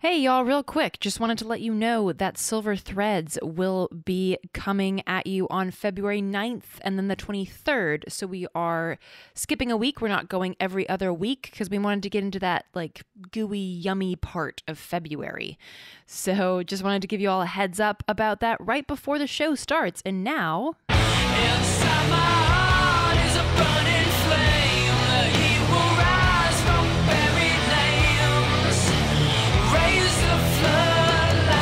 Hey, y'all, real quick, just wanted to let you know that Silver Threads will be coming at you on February 9th and then the 23rd. So we are skipping a week. We're not going every other week because we wanted to get into that like gooey, yummy part of February. So just wanted to give you all a heads up about that right before the show starts. And now. Inside my heart is a burning flame. He will rise from buried lands. Raise the floodlines.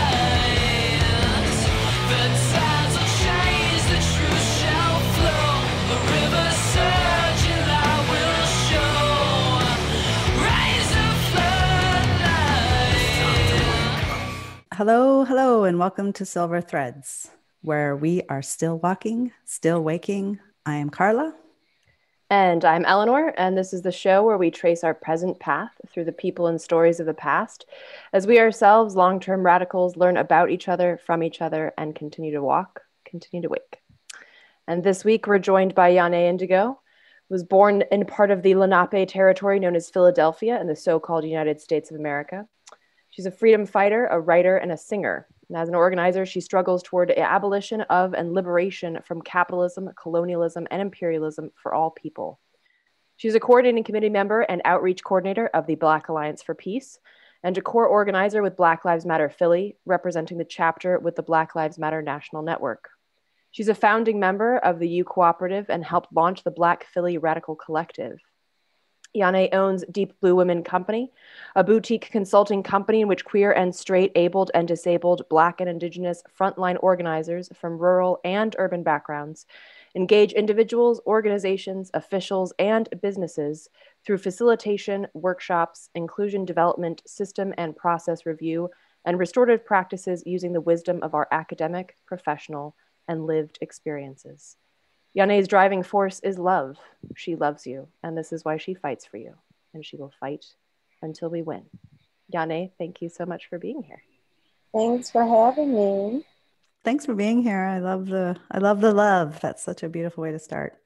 The tides will change, the truth shall flow. The river surge and I will show. Raise the floodlines. Hello, hello, and welcome to Silver Threads, where we are still walking, still waking. I am Carla. And I'm Eleanor, and this is the show where we trace our present path through the people and stories of the past, as we ourselves, long-term radicals, learn about each other, from each other, and continue to walk, continue to wake. And this week we're joined by YahNé Ndgo, who was born in part of the Lenape territory known as Philadelphia in the so-called United States of America. She's a freedom fighter, a writer, and a singer. And as an organizer, she struggles toward abolition of and liberation from capitalism, colonialism, and imperialism for all people. She's a coordinating committee member and outreach coordinator of the Black Alliance for Peace, and a core organizer with Black Lives Matter Philly, representing the chapter with the Black Lives Matter National Network. She's a founding member of the U Cooperative and helped launch the Black Philly Radical Collective. YahNé owns Deep Blue Women Company, a boutique consulting company in which queer and straight, abled and disabled, Black and Indigenous frontline organizers from rural and urban backgrounds engage individuals, organizations, officials, and businesses through facilitation, workshops, inclusion development, system and process review, and restorative practices using the wisdom of our academic, professional, and lived experiences. YahNé's driving force is love. She loves you, and this is why she fights for you, and she will fight until we win. YahNé, thank you so much for being here. Thanks for having me. Thanks for being here. I love the love. That's such a beautiful way to start.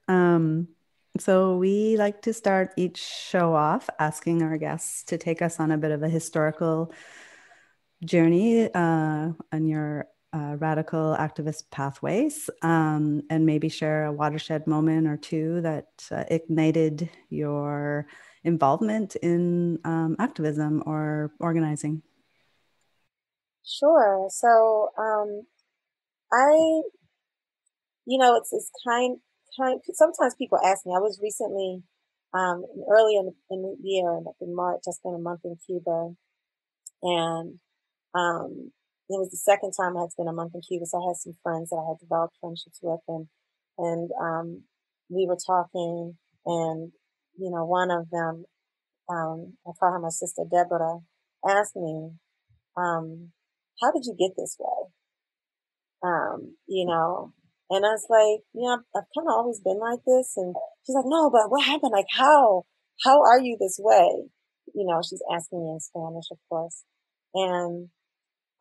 So we like to start each show off asking our guests to take us on a bit of a historical journey on your radical activist pathways, and maybe share a watershed moment or two that ignited your involvement in activism or organizing. Sure. So, I, it's sometimes people ask me. I was recently, early in the year, like in March, I spent a month in Cuba, and it was the second time I had spent a month in Cuba. So I had some friends that I had developed friendships with, and we were talking, and one of them, I call her my sister Deborah, asked me, how did you get this way? Um, you know, and I was like, I've kind of always been like this. And she's like, no, but what happened? Like, how are you this way? She's asking me in Spanish, of course. And,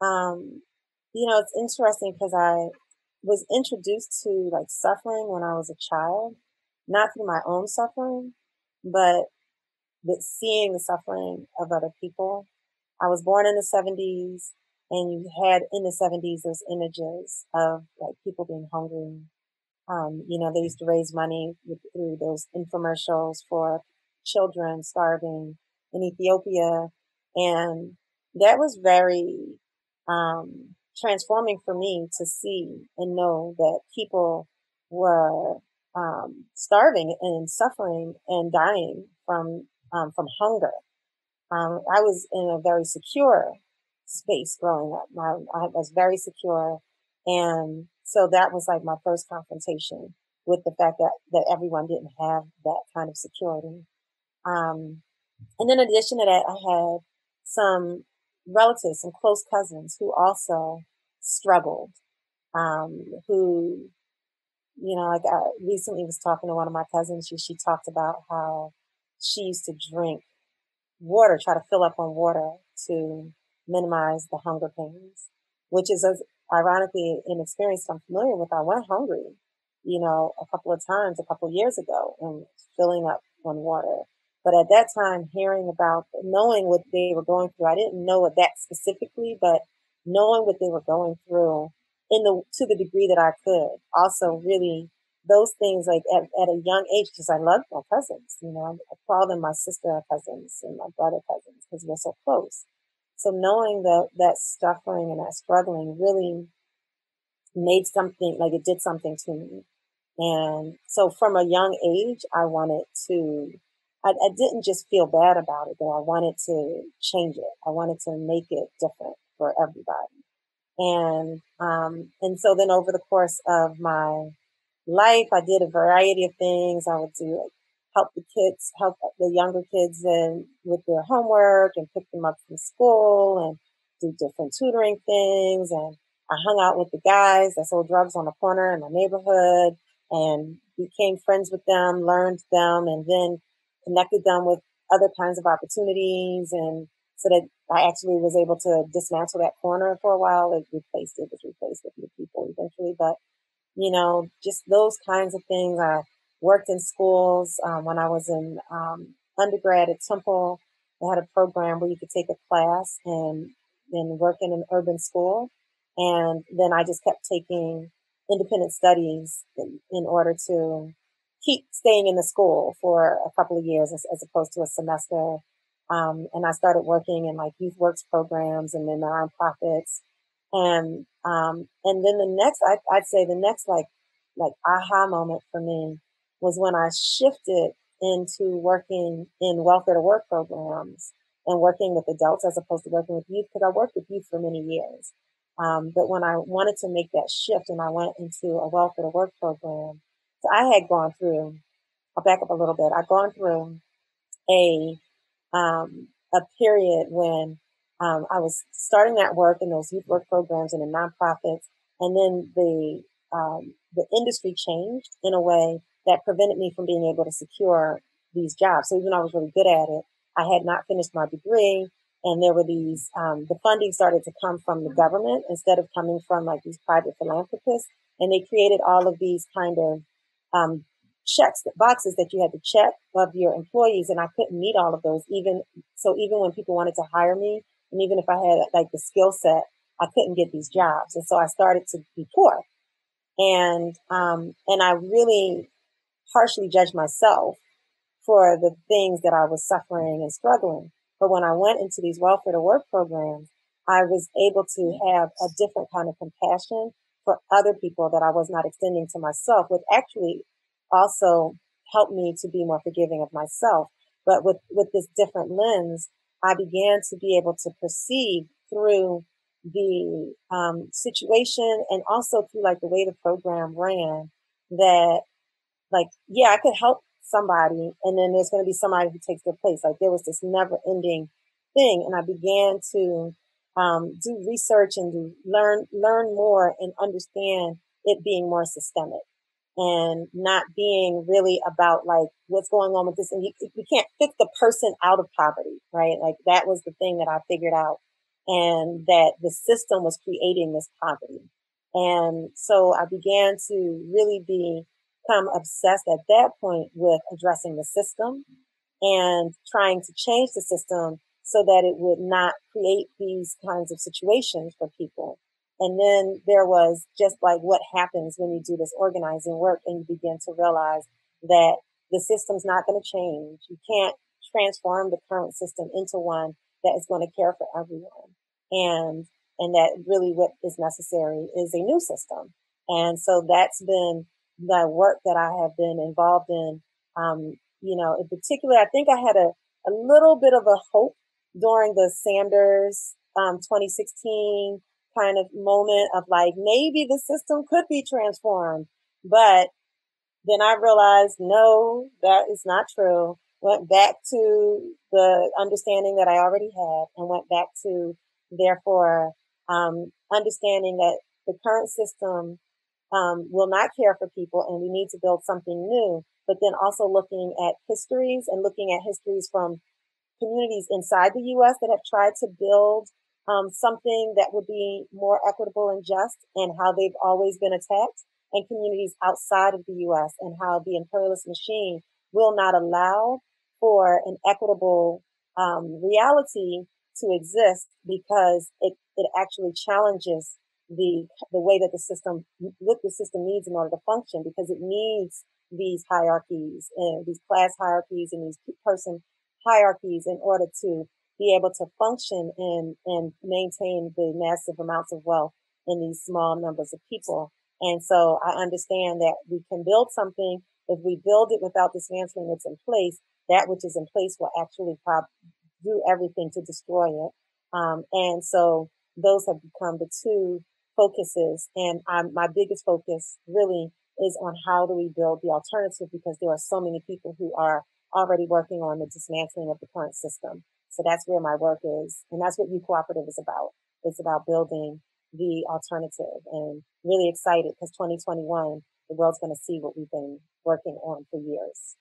um, it's interesting because I was introduced to like suffering when I was a child, not through my own suffering, but seeing the suffering of other people. I was born in the 70s, and you had in the 70s those images of like people being hungry. They used to raise money through those infomercials for children starving in Ethiopia. And that was very transforming for me to see and know that people were starving and suffering and dying from hunger. I was in a very secure space growing up. I was very secure. And so that was like my first confrontation with the fact that everyone didn't have that kind of security. Um, and then in addition to that, I had some relatives, some close cousins who also struggled, who, like I recently was talking to one of my cousins. She talked about how she used to drink water, try to fill up on water to minimize the hunger pains, which is ironically an experience I'm familiar with. I went hungry, a couple of times, a couple of years ago, and filling up on water. But at that time, knowing what they were going through, I didn't know that specifically, but knowing what they were going through to the degree that I could, also really those things like at a young age, because I loved my cousins, I call them my sister cousins and my brother cousins because we're so close. So knowing that suffering and that struggling really made something, like it did something to me. And so from a young age, I didn't just feel bad about it though. I wanted to change it. I wanted to make it different for everybody. And so then over the course of my life, I did a variety of things. I would do like help the younger kids with their homework and pick them up from school and do different tutoring things. And I hung out with the guys that sold drugs on the corner in my neighborhood and became friends with them, learned them, and then connected them with other kinds of opportunities. And so that I actually was able to dismantle that corner for a while. It was replaced with new people eventually. But just those kinds of things. I worked in schools when I was in undergrad at Temple. They had a program where you could take a class and then work in an urban school. And then I just kept taking independent studies in order to keep staying in the school for a couple of years as opposed to a semester. And I started working in like youth works programs and then nonprofits. And then I'd say the next like aha moment for me was when I shifted into working in welfare to work programs and working with adults as opposed to working with youth, because I worked with youth for many years. But when I wanted to make that shift and I went into a welfare to work program, so I'll back up a little bit. I'd gone through a a period when I was starting that work in those youth work programs and in nonprofits, and then the industry changed in a way that prevented me from being able to secure these jobs. So even though I was really good at it, I had not finished my degree, and there were these the funding started to come from the government instead of coming from like these private philanthropists, and they created all of these kind of um, boxes that you had to check of your employees, and I couldn't meet all of those. Even when people wanted to hire me, and even if I had like the skill set, I couldn't get these jobs, and so I started to be poor, and I really harshly judged myself for the things that I was suffering and struggling. But when I went into these welfare to work programs, I was able to have a different kind of compassion for other people that I was not extending to myself, which actually also helped me to be more forgiving of myself. But with this different lens, I began to be able to perceive through the situation and also through like the way the program ran that like, yeah, I could help somebody and then there's going to be somebody who takes their place. Like there was this never ending thing. And I began to do research and learn more and understand it being more systemic and not being really about like what's going on with this. And you can't pick the person out of poverty, right? Like that was the thing that I figured out, and that the system was creating this poverty. And so I began to really become obsessed at that point with addressing the system and trying to change the system so that it would not create these kinds of situations for people. And then there was just like what happens when you do this organizing work and you begin to realize that the system's not going to change. You can't transform the current system into one that is going to care for everyone. And that really what is necessary is a new system. And so that's been the work that I have been involved in. In particular, I think I had a little bit of a hope during the Sanders 2016 kind of moment of like, maybe the system could be transformed. But then I realized, no, that is not true. Went back to the understanding that I already had and went back to, therefore, understanding that the current system will not care for people and we need to build something new. But then also looking at histories and looking at histories from communities inside the U.S. that have tried to build something that would be more equitable and just, and how they've always been attacked, and communities outside of the U.S. and how the imperialist machine will not allow for an equitable reality to exist, because it actually challenges the way that the system, what the system needs in order to function, because it needs these hierarchies and these class hierarchies and these person hierarchies in order to be able to function and maintain the massive amounts of wealth in these small numbers of people. And so I understand that we can build something. If we build it without dismantling what's in place, that which is in place will actually do everything to destroy it. And so those have become the two focuses. And my biggest focus really is on how do we build the alternative, because there are so many people who are already working on the dismantling of the current system. So that's where my work is. And that's what U Cooperative is about. It's about building the alternative, and really excited because 2021, the world's going to see what we've been working on for years.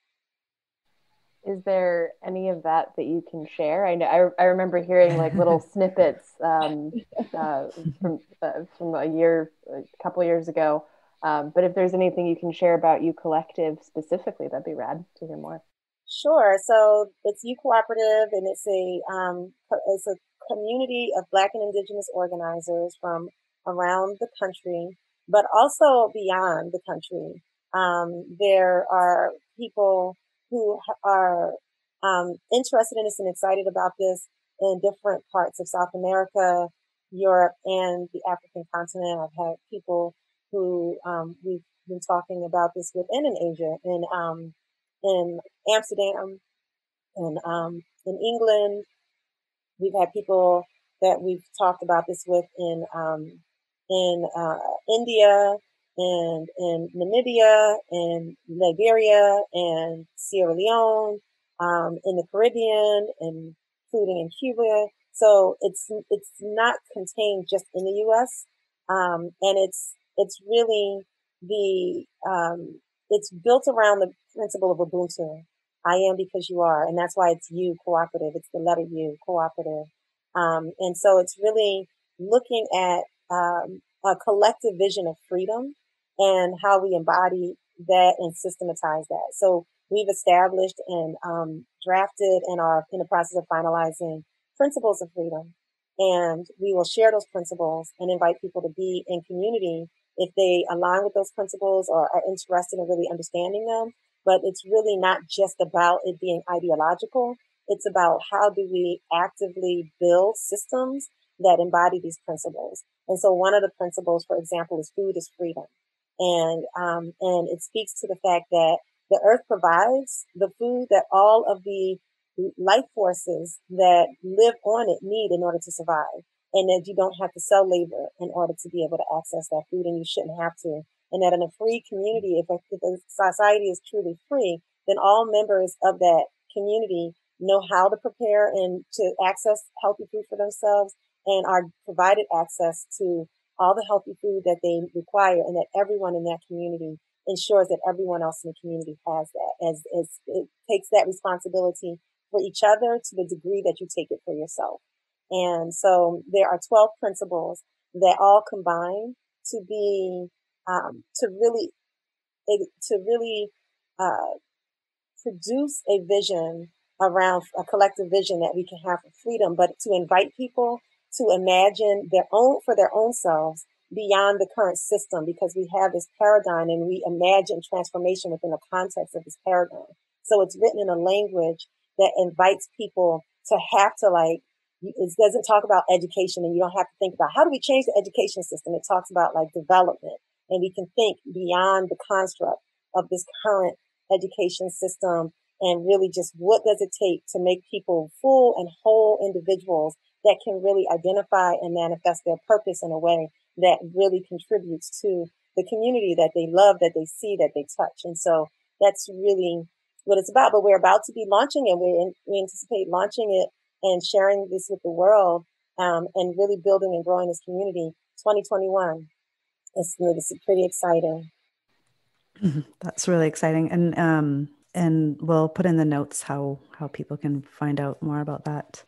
Is there any of that you can share? I know I remember hearing like little snippets from a couple years ago. But if there's anything you can share about U Collective specifically, that'd be rad to hear more. Sure. So it's U Cooperative, and it's a community of Black and Indigenous organizers from around the country, but also beyond the country. There are people who are interested in this and excited about this in different parts of South America, Europe, and the African continent. I've had people who we've been talking about this with, and in Asia, in Amsterdam, and in England. We've had people that we've talked about this with in India, and in Namibia, and Liberia, and Sierra Leone, in the Caribbean, and including in Cuba. So it's not contained just in the U.S. And it's really it's built around the principle of Ubuntu. I am because you are, and that's why it's U Cooperative. It's the letter U, Cooperative. And so it's really looking at a collective vision of freedom and how we embody that and systematize that. So we've established and drafted and are in the process of finalizing principles of freedom. And we will share those principles and invite people to be in community if they align with those principles or are interested in really understanding them. But it's really not just about it being ideological. It's about how do we actively build systems that embody these principles. And so one of the principles, for example, is food is freedom. And it speaks to the fact that the earth provides the food that all of the life forces that live on it need in order to survive. And that you don't have to sell labor in order to be able to access that food, and you shouldn't have to. And that in a free community, if a society is truly free, then all members of that community know how to prepare and to access healthy food for themselves, and are provided access to all the healthy food that they require, and that everyone in that community ensures that everyone else in the community has that, as it takes that responsibility for each other to the degree that you take it for yourself. And so there are 12 principles that all combine to be to really produce a vision around a collective vision that we can have for freedom, but to invite people to imagine for their own selves beyond the current system, because we have this paradigm and we imagine transformation within the context of this paradigm. So it's written in a language that invites people to have to it doesn't talk about education, and you don't have to think about how do we change the education system. It talks about development, and we can think beyond the construct of this current education system, and really just what does it take to make people full and whole individuals that can really identify and manifest their purpose in a way that really contributes to the community that they love, that they see, that they touch. And so that's really what it's about. But we're about to be launching it. We anticipate launching it and sharing this with the world, and really building and growing this community 2021. It's pretty exciting. That's really exciting. And we'll put in the notes how people can find out more about that.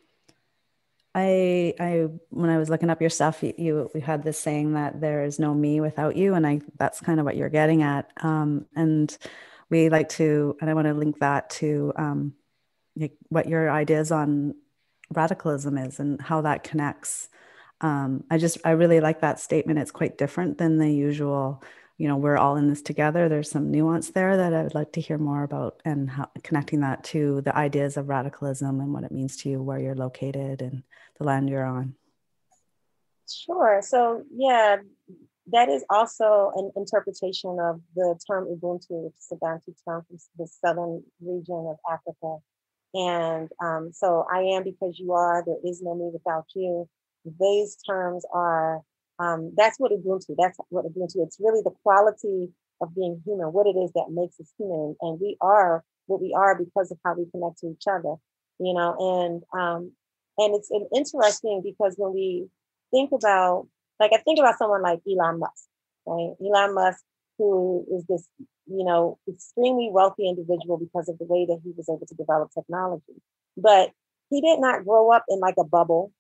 I when I was looking up your stuff, we had this saying that there is no me without you, and that's kind of what you're getting at. And I want to link that to what your ideas on radicalism is and how that connects. I really like that statement. It's quite different than the usual, we're all in this together. There's some nuance there that I would like to hear more about, and how connecting that to the ideas of radicalism and what it means to you, where you're located and the land you're on. Sure. So yeah, that is also an interpretation of the term Ubuntu, which is a Bantu term from the southern region of Africa. And so I am because you are, there is no me without you. These terms are, that's what Ubuntu, it's really the quality of being human, what it is that makes us human. And we are what we are because of how we connect to each other, and it's interesting because when we think about, like, I think about someone like Elon Musk, right? Elon Musk, who is this, extremely wealthy individual because of the way that he was able to develop technology. But he did not grow up in like a bubble.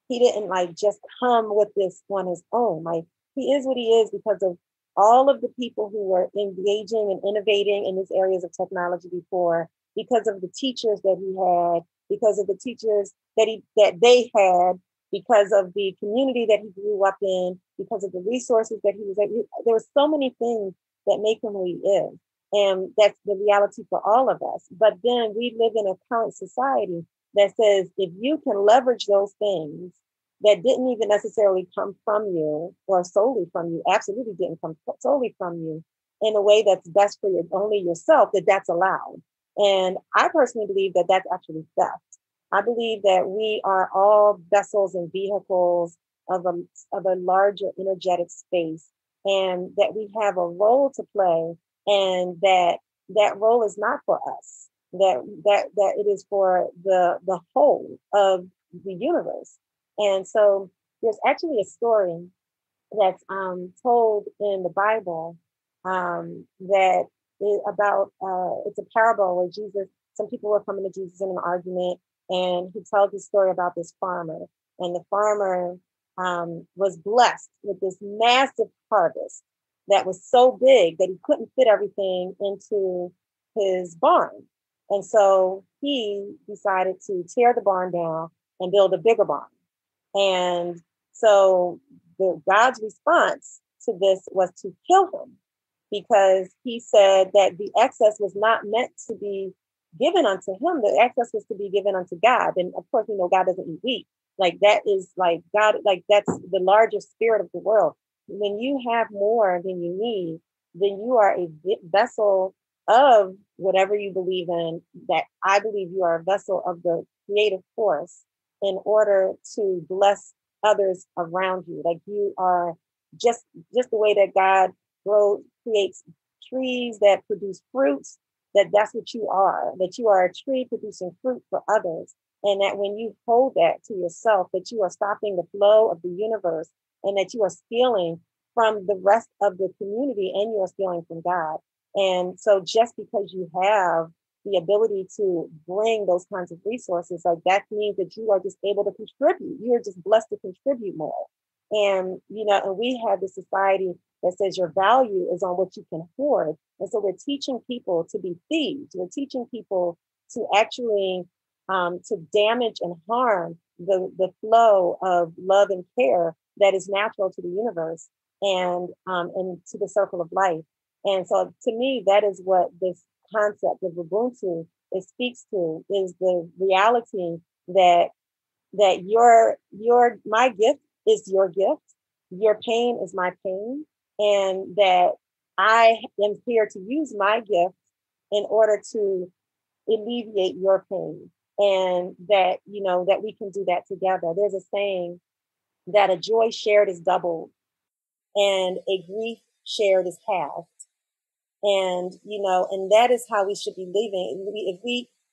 He didn't like just come with this on his own. Like, he is what he is because of all of the people who were engaging and innovating in these areas of technology before, because of the teachers that he had, because of the teachers that they had, because of the community that he grew up in, because of the resources that he was at. There were so many things that make him who he is. And that's the reality for all of us. But then we live in a current society that says if you can leverage those things that didn't even necessarily come from you or solely from you, absolutely didn't come solely from you, in a way that's best for only yourself, that's allowed. And I personally believe that that's actually theft. I believe that we are all vessels and vehicles of a larger energetic space, and that we have a role to play, and that role is not for us, that it is for the whole of the universe. And so there's actually a story that's told in the Bible, that is about, it's a parable where Jesus, some people were coming to Jesus in an argument, and he tells this story about this farmer. And the farmer was blessed with this massive harvest that was so big that he couldn't fit everything into his barn. And so he decided to tear the barn down and build a bigger barn. And so God's response to this was to kill him, because he said that the excess was not meant to be given unto him. The excess was to be given unto God. And of course, we know God doesn't eat wheat. Like, that is like God, like that's the largest spirit of the world. When you have more than you need, then you are a vessel of whatever you believe in. That I believe you are a vessel of the creative force in order to bless others around you. Like, you are just the way that God creates trees that produce fruits, that's what you are, that you are a tree producing fruit for others. And that when you hold that to yourself, that you are stopping the flow of the universe, and that you are stealing from the rest of the community, and you are stealing from God. And so just because you have the ability to bring those kinds of resources, like, that means that you are just able to contribute. You're just blessed to contribute more. And, and we have this society that says your value is on what you can hoard. And so we're teaching people to be thieves. We're teaching people to actually to damage and harm the flow of love and care that is natural to the universe, and to the circle of life. And so to me, that is what this concept of Ubuntu speaks to, is the reality that my gift is your gift, your pain is my pain, and that I am here to use my gift in order to alleviate your pain, and that that we can do that together. There's a saying that a joy shared is doubled, and a grief shared is halved. And and that is how we should be living.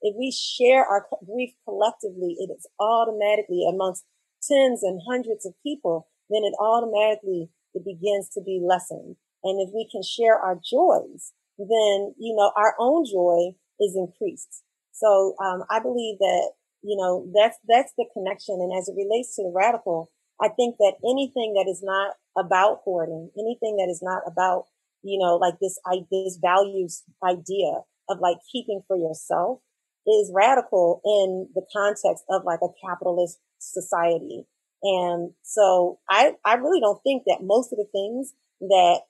If we share our grief collectively, it is automatically amongst tens and hundreds of people, then it begins to be lessened. And if we can share our joys, then our own joy is increased. So I believe that that's the connection. And as it relates to the radical, I think that anything that is not about hoarding, anything that is not about like this values idea of like keeping for yourself, is radical in the context of like a capitalist society. And so I really don't think that most of the things that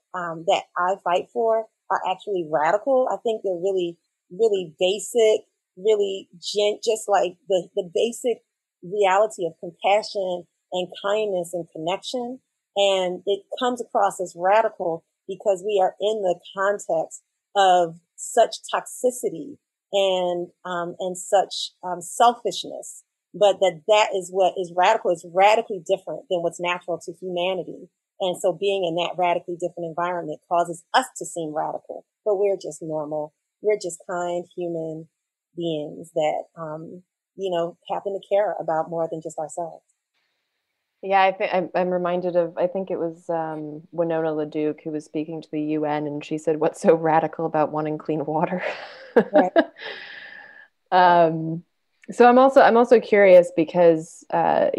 I fight for are actually radical. I think they're really, really basic, really just like the basic reality of compassion and kindness and connection. And it comes across as radical because we are in the context of such toxicity and such selfishness, but that is what is radical. It's radically different than what's natural to humanity. And so being in that radically different environment causes us to seem radical, but we're just normal. We're just kind human beings that, happen to care about more than just ourselves. Yeah, I think I'm reminded of, I think it was Winona LaDuke who was speaking to the UN, and she said, "What's so radical about wanting clean water?" Right. Um, so I'm also curious because a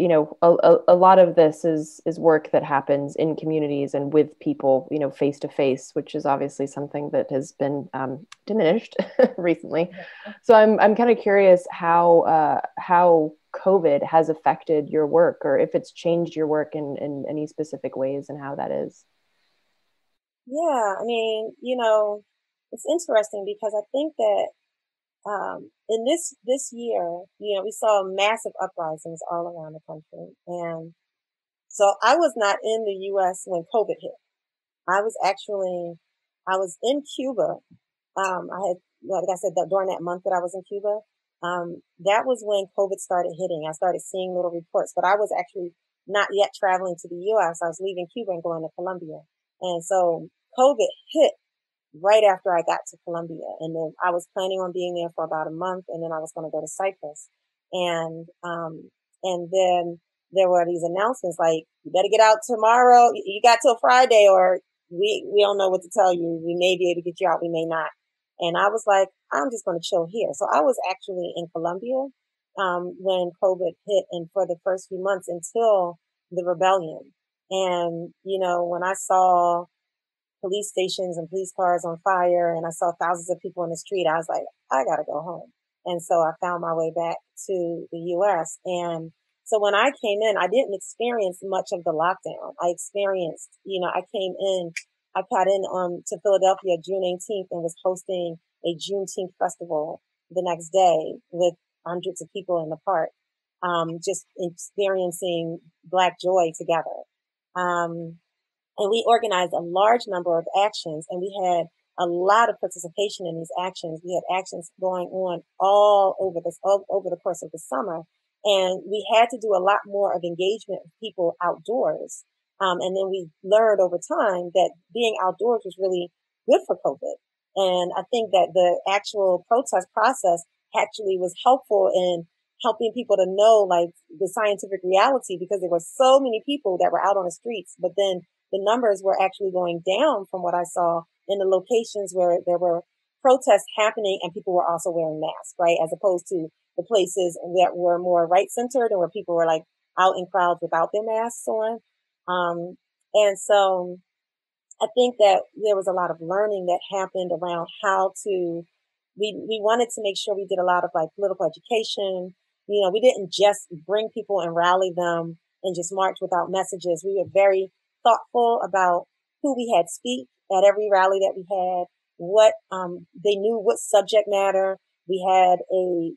lot of this is work that happens in communities and with people, face to face, which is obviously something that has been diminished recently. So I'm kind of curious how COVID has affected your work, or if it's changed your work in any specific ways, and how that is. Yeah, I mean, it's interesting because I think that in this year, we saw massive uprisings all around the country, and so I was not in the U.S. when COVID hit. I was actually I was in Cuba. I had, like I said, that during that month that I was in Cuba, that was when COVID started hitting. I started seeing little reports, but I was actually not yet traveling to the U.S. I was leaving Cuba and going to Colombia, and so COVID hit right after I got to Colombia. And then I was planning on being there for about a month, and then I was going to go to Cyprus. And then there were these announcements like, you better get out tomorrow. You got till Friday, or we don't know what to tell you. We may be able to get you out. We may not. And I was like, I'm just going to chill here. So I was actually in Colombia, when COVID hit, and for the first few months until the rebellion. And, when I saw police stations and police cars on fire, and I saw thousands of people in the street, I was like, I gotta go home. And so I found my way back to the US. And so when I came in, I didn't experience much of the lockdown. I experienced, I came in, I got in to Philadelphia June 18th and was hosting a Juneteenth festival the next day with hundreds of people in the park, just experiencing Black joy together. Um, and we organized a large number of actions, and we had a lot of participation in these actions. We had actions going on all over the course of the summer. And we had to do a lot more of engagement with people outdoors. And then we learned over time that being outdoors was really good for COVID. And I think that the actual protest process actually was helpful in helping people to know like the scientific reality, because there were so many people that were out on the streets, but then the numbers were actually going down from what I saw in the locations where there were protests happening and people were also wearing masks, right? As opposed to the places that were more right centered and where people were like out in crowds without their masks on. And so I think that there was a lot of learning that happened around how to, we wanted to make sure we did a lot of like political education. We didn't just bring people and rally them and just march without messages. We were very thoughtful about who we had speak at every rally that we had, what, they knew what subject matter. We had a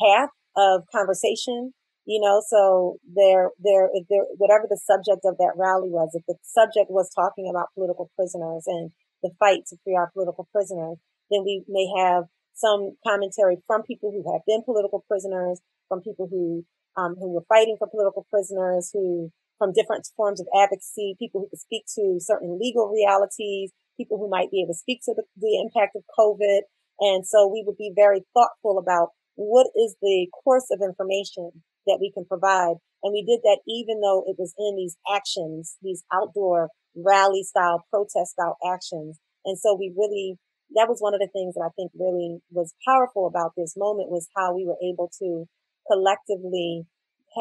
path of conversation, so whatever the subject of that rally was, if the subject was talking about political prisoners and the fight to free our political prisoners, then we may have some commentary from people who have been political prisoners, from people who were fighting for political prisoners, who from different forms of advocacy, people who could speak to certain legal realities, people who might be able to speak to the impact of COVID. And so we would be very thoughtful about what is the course of information that we can provide. And we did that even though it was in these actions, these outdoor rally style, protest style actions. And so that was one of the things that I think really was powerful about this moment, was how we were able to collectively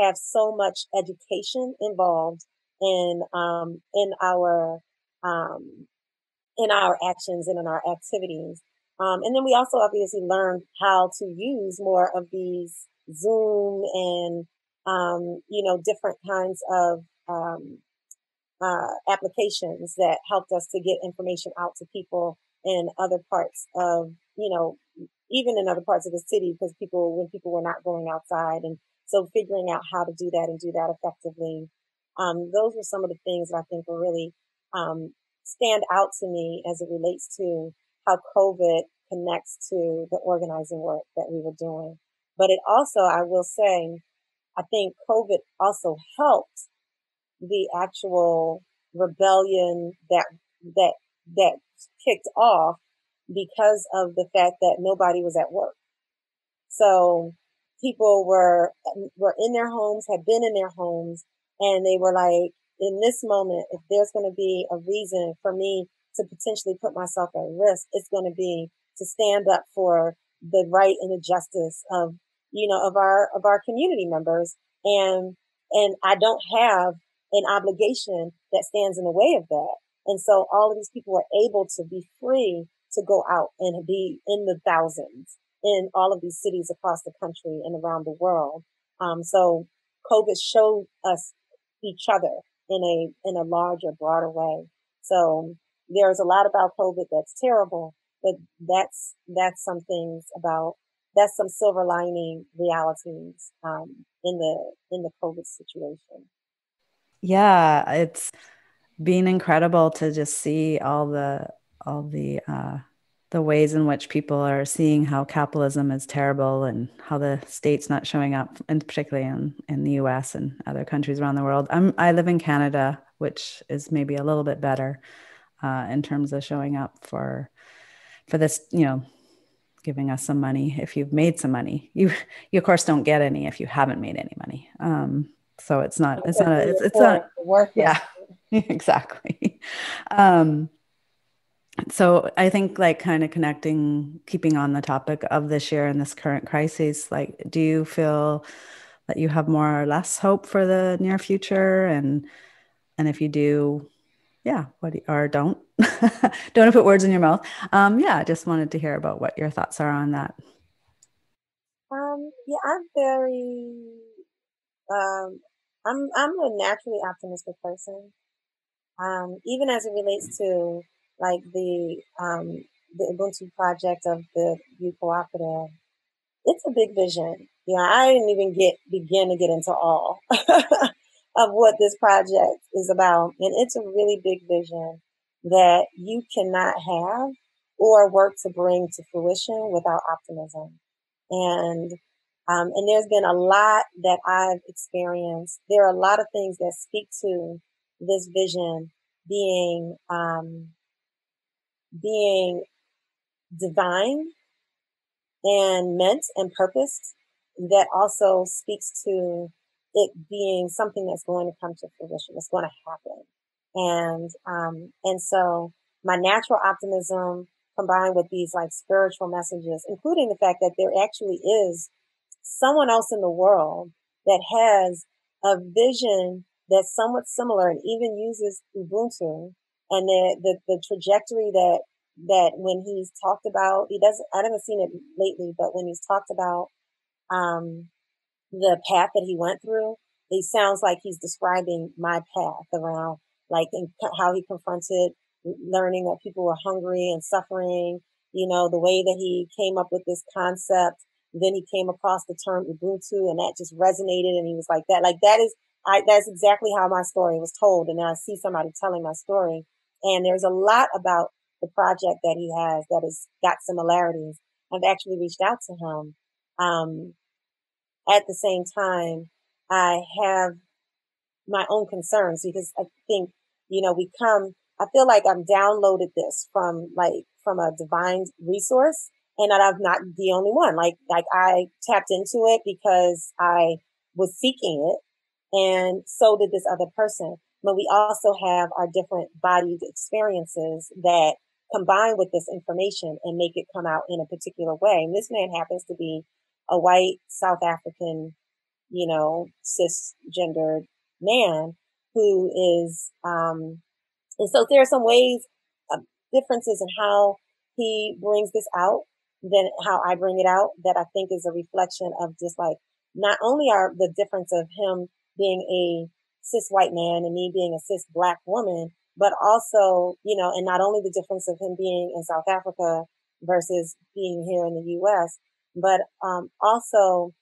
have so much education involved in our actions and in our activities. And then we also obviously learned how to use more of these Zoom and, different kinds of applications that helped us to get information out to people in other parts of, even in other parts of the city, because when people were not going outside. And so figuring out how to do that and do that effectively. Those were some of the things that I think were really stand out to me as it relates to how COVID connects to the organizing work that we were doing. But it also, I will say, I think COVID also helped the actual rebellion that that kicked off because of the fact that nobody was at work. So people were in their homes, had been in their homes, and they were like, in this moment, if there's going to be a reason for me to potentially put myself at risk, it's going to be to stand up for the right and the justice of, of our community members. And I don't have an obligation that stands in the way of that. And so all of these people were able to be free to go out and be in the thousands in all of these cities across the country and around the world. So COVID showed us each other in a larger, broader way. So there's a lot about COVID that's terrible, but that's some things about that's some silver lining realities in the COVID situation. Yeah, it's been incredible to just see all the ways in which people are seeing how capitalism is terrible and how the state's not showing up, and particularly in the US and other countries around the world. I live in Canada, which is maybe a little bit better in terms of showing up for this, giving us some money if you've made some money. You of course don't get any if you haven't made any money. So it's not yeah, exactly. So I think like kind of keeping on the topic of this year and this current crisis, like, do you feel that you have more or less hope for the near future? And if you do, yeah, or don't, don't put words in your mouth. Yeah, I just wanted to hear about what your thoughts are on that. Yeah, I'm very, I'm a naturally optimistic person. Even as it relates to like the Ubuntu project of the youth cooperative, it's a big vision. I didn't even begin to get into all of what this project is about. And it's a really big vision that you cannot have or work to bring to fruition without optimism. And and there's been a lot that I've experienced. There are a lot of things that speak to this vision being divine and meant and purposed, that also speaks to it being something that's going to come to fruition. It's going to happen. And so my natural optimism combined with these like spiritual messages, including the fact that there actually is someone else in the world that has a vision that's somewhat similar and even uses Ubuntu, and the trajectory that when he's talked about, I haven't seen it lately, but when he's talked about, the path that he went through, it sounds like he's describing my path around like how he confronted learning that people were hungry and suffering, the way that he came up with this concept. Then he came across the term Ubuntu and that just resonated. And he was like that, that's exactly how my story was told. And then I see somebody telling my story, and there's a lot about the project that he has that has got similarities. I've actually reached out to him. At the same time, I have my own concerns because I think, I feel like I've downloaded this from a divine resource, and that I'm not the only one. Like I tapped into it because I was seeking it, and so did this other person. But we also have our different bodied experiences that combine with this information and make it come out in a particular way. And this man happens to be a white South African, cisgendered man who is, and so there are some ways, differences in how he brings this out than how I bring it out, that I think is a reflection of just like, not only are the difference of him being a cis white man and me being a cis black woman, but also, and not only the difference of him being in South Africa versus being here in the US, but also,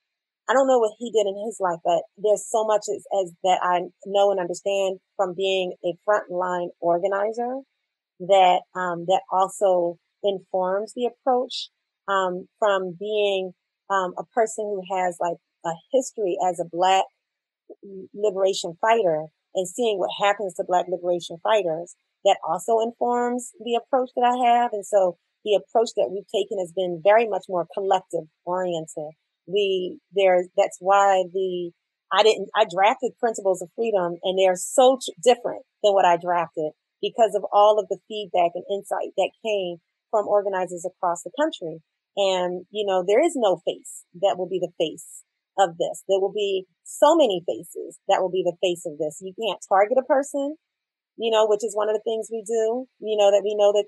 I don't know what he did in his life, but there's so much as that I know and understand from being a frontline organizer that also informs the approach, from being a person who has like a history as a Black liberation fighter and seeing what happens to Black liberation fighters. That also informs the approach that I have. And so the approach that we've taken has been very much more collective oriented. That's why I drafted Principles of Freedom, and they're so different than what I drafted because of all of the feedback and insight that came from organizers across the country. And, there is no face that will be the face of this. There will be so many faces that will be the face of this. You can't target a person, which is one of the things we do, that we know that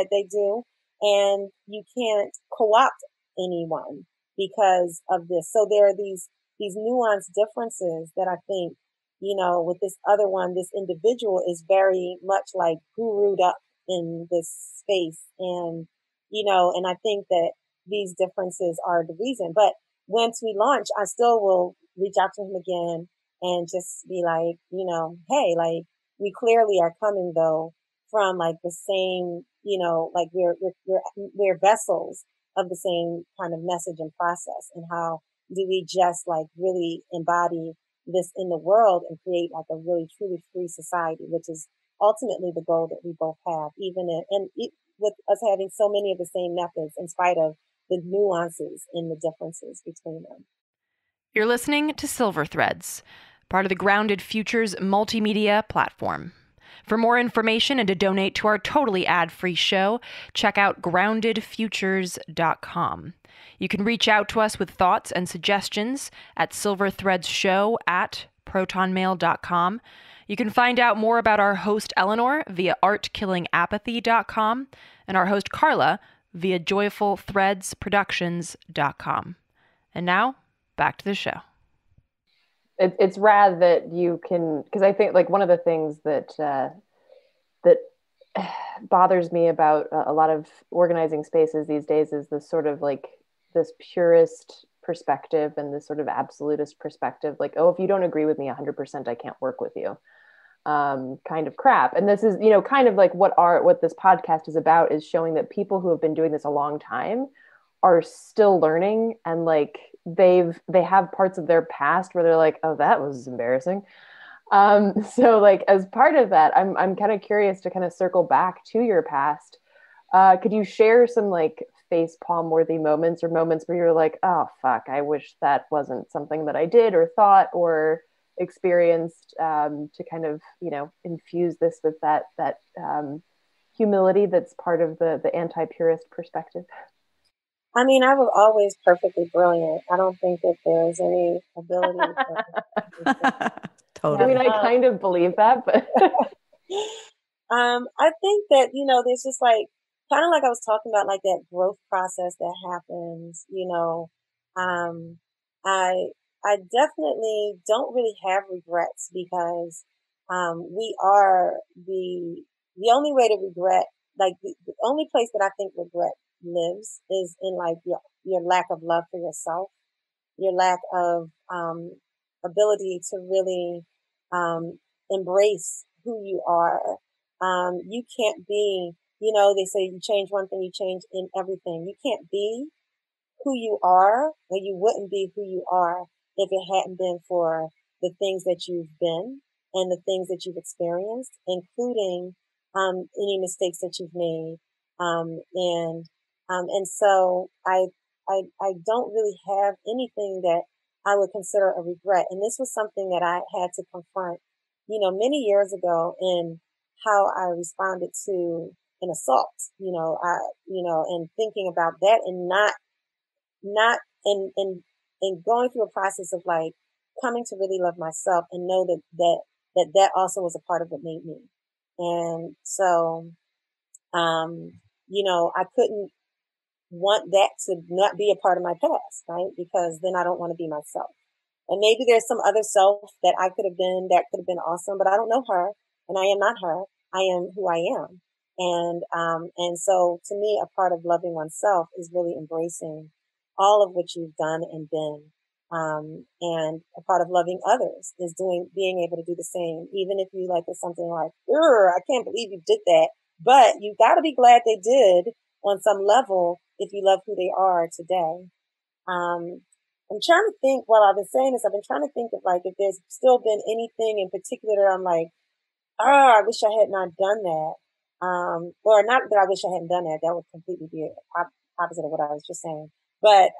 they do. And you can't co-opt anyone because of this. So there are these nuanced differences that I think, with this other one, this individual is very much like guru'd up in this space. And I think that these differences are the reason. But once we launch, I still will reach out to him again and just be like, hey, like, we clearly are coming though from like the same, like we're vessels of the same kind of message and process. And how do we just like really embody this in the world and create like a really truly free society, which is ultimately the goal that we both have, with us having so many of the same methods in spite of the nuances and the differences between them. You're listening to Silver Threads, part of the Grounded Futures multimedia platform. For more information and to donate to our totally ad-free show, check out groundedfutures.com. You can reach out to us with thoughts and suggestions at silverthreadshow@protonmail.com. You can find out more about our host Eleanor via artkillingapathy.com and our host Carla via joyfulthreadsproductions.com. And now, back to the show. It's rad that you can, because I think like one of the things that bothers me about a lot of organizing spaces these days is this sort of like this purist perspective and this sort of absolutist perspective, like, oh, if you don't agree with me 100%, I can't work with you, kind of crap. And this is, kind of like what this podcast is about, is showing that people who have been doing this a long time are still learning, and like they have parts of their past where they're like, oh, that was embarrassing. So like as part of that, I'm kind of curious to kind of circle back to your past. Could you share some like face palm worthy moments, or moments where you're like, oh fuck, I wish that wasn't something that I did or thought or experienced, to kind of, infuse this with that humility that's part of the anti-purist perspective? I mean, I was always perfectly brilliant. I don't think that there's any ability to Totally. I mean, I kind of believe that, but I think that, there's just like, kind of like I was talking about, like that growth process that happens, I definitely don't really have regrets, because, we are the only way to regret, like the only place that I think regret lives is in like your lack of love for yourself, your lack of, ability to really, embrace who you are. You can't be, they say you change one thing, you change in everything. You can't be who you are, or you wouldn't be who you are if it hadn't been for the things that you've been and the things that you've experienced, including, any mistakes that you've made. And so I don't really have anything that I would consider a regret. And this was something that I had to confront, many years ago, in how I responded to an assault, and thinking about that, and not and going through a process of like coming to really love myself and know that also was a part of what made me. And so, I couldn't want that to not be a part of my past, right? Because then I don't want to be myself. And maybe there's some other self that I could have been that could have been awesome, but I don't know her, and I am not her. I am who I am. And so to me, a part of loving oneself is really embracing all of what you've done and been. And a part of loving others is being able to do the same, even if you like it's something like, I can't believe you did that. But you got to be glad they did on some level if you love who they are today. Um, I'm trying to think while I've been saying this, I've been trying to think of like if there's still been anything in particular I'm like, I wish I had not done that. Or not that I wish I hadn't done that. That would completely be opposite of what I was just saying. But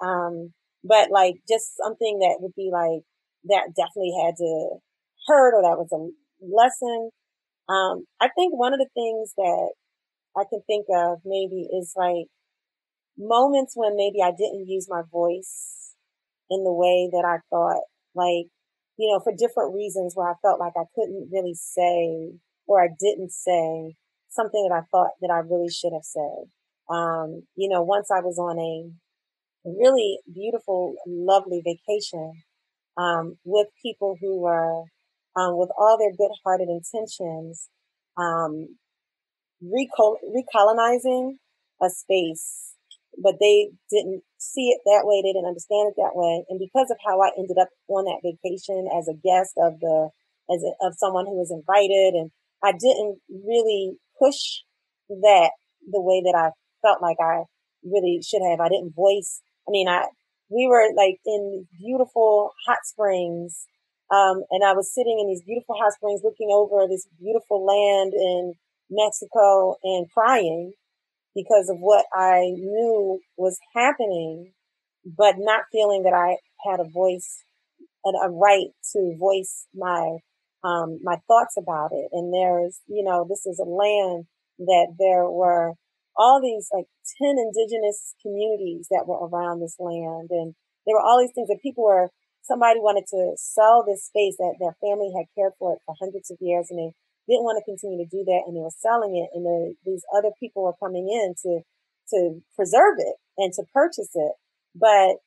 like just something that would be like, that definitely had to hurt, or that was a lesson. I think one of the things that I can think of maybe is like moments when maybe I didn't use my voice in the way that I thought, like, for different reasons where I felt like I couldn't really say, or I didn't say something that I thought that I really should have said. Once I was on a really beautiful, lovely vacation, with people who were, with all their good-hearted intentions, um, recolonizing a space, but they didn't see it that way. They didn't understand it that way. And because of how I ended up on that vacation as a guest of someone who was invited, and I didn't really push that the way that I felt like I really should have. I didn't voice. We were like in beautiful hot springs. And I was sitting in these beautiful hot springs looking over this beautiful land in Mexico and crying because of what I knew was happening, but not feeling that I had a voice and a right to voice my thoughts about it. And this is a land that there were all these like 10 indigenous communities that were around this land. And there were all these things that somebody wanted to sell this space that their family had cared for it for hundreds of years, and they didn't want to continue to do that, and they were selling it, and these other people were coming in to preserve it and to purchase it. But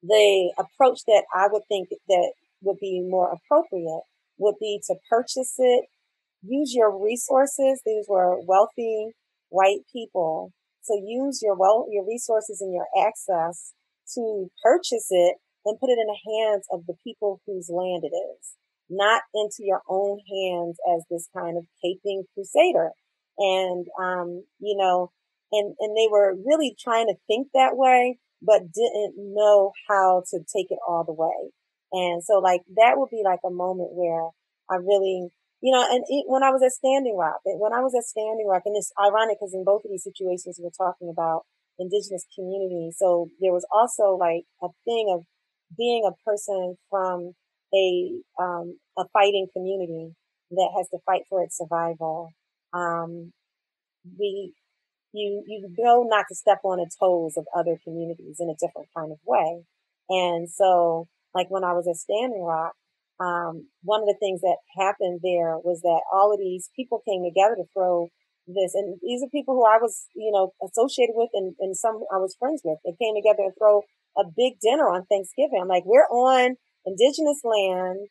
the approach that I would think that would be more appropriate would be to purchase it, use your resources. These were wealthy white people. So use your resources and your access to purchase it and put it in the hands of the people whose land it is, not into your own hands as this kind of caping crusader. And, and they were really trying to think that way, but didn't know how to take it all the way. And so like that would be like a moment where I really, when I was at Standing Rock, and it's ironic because in both of these situations we're talking about indigenous communities. So there was also like a thing of being a person from a fighting community that has to fight for its survival. Um, we you know not to step on the toes of other communities in a different kind of way. And so, like when I was at Standing Rock, one of the things that happened there was that all of these people came together to throw this, and these are people who I was, associated with, and some I was friends with. They came together and throw a big dinner on Thanksgiving. I'm like, we're on indigenous land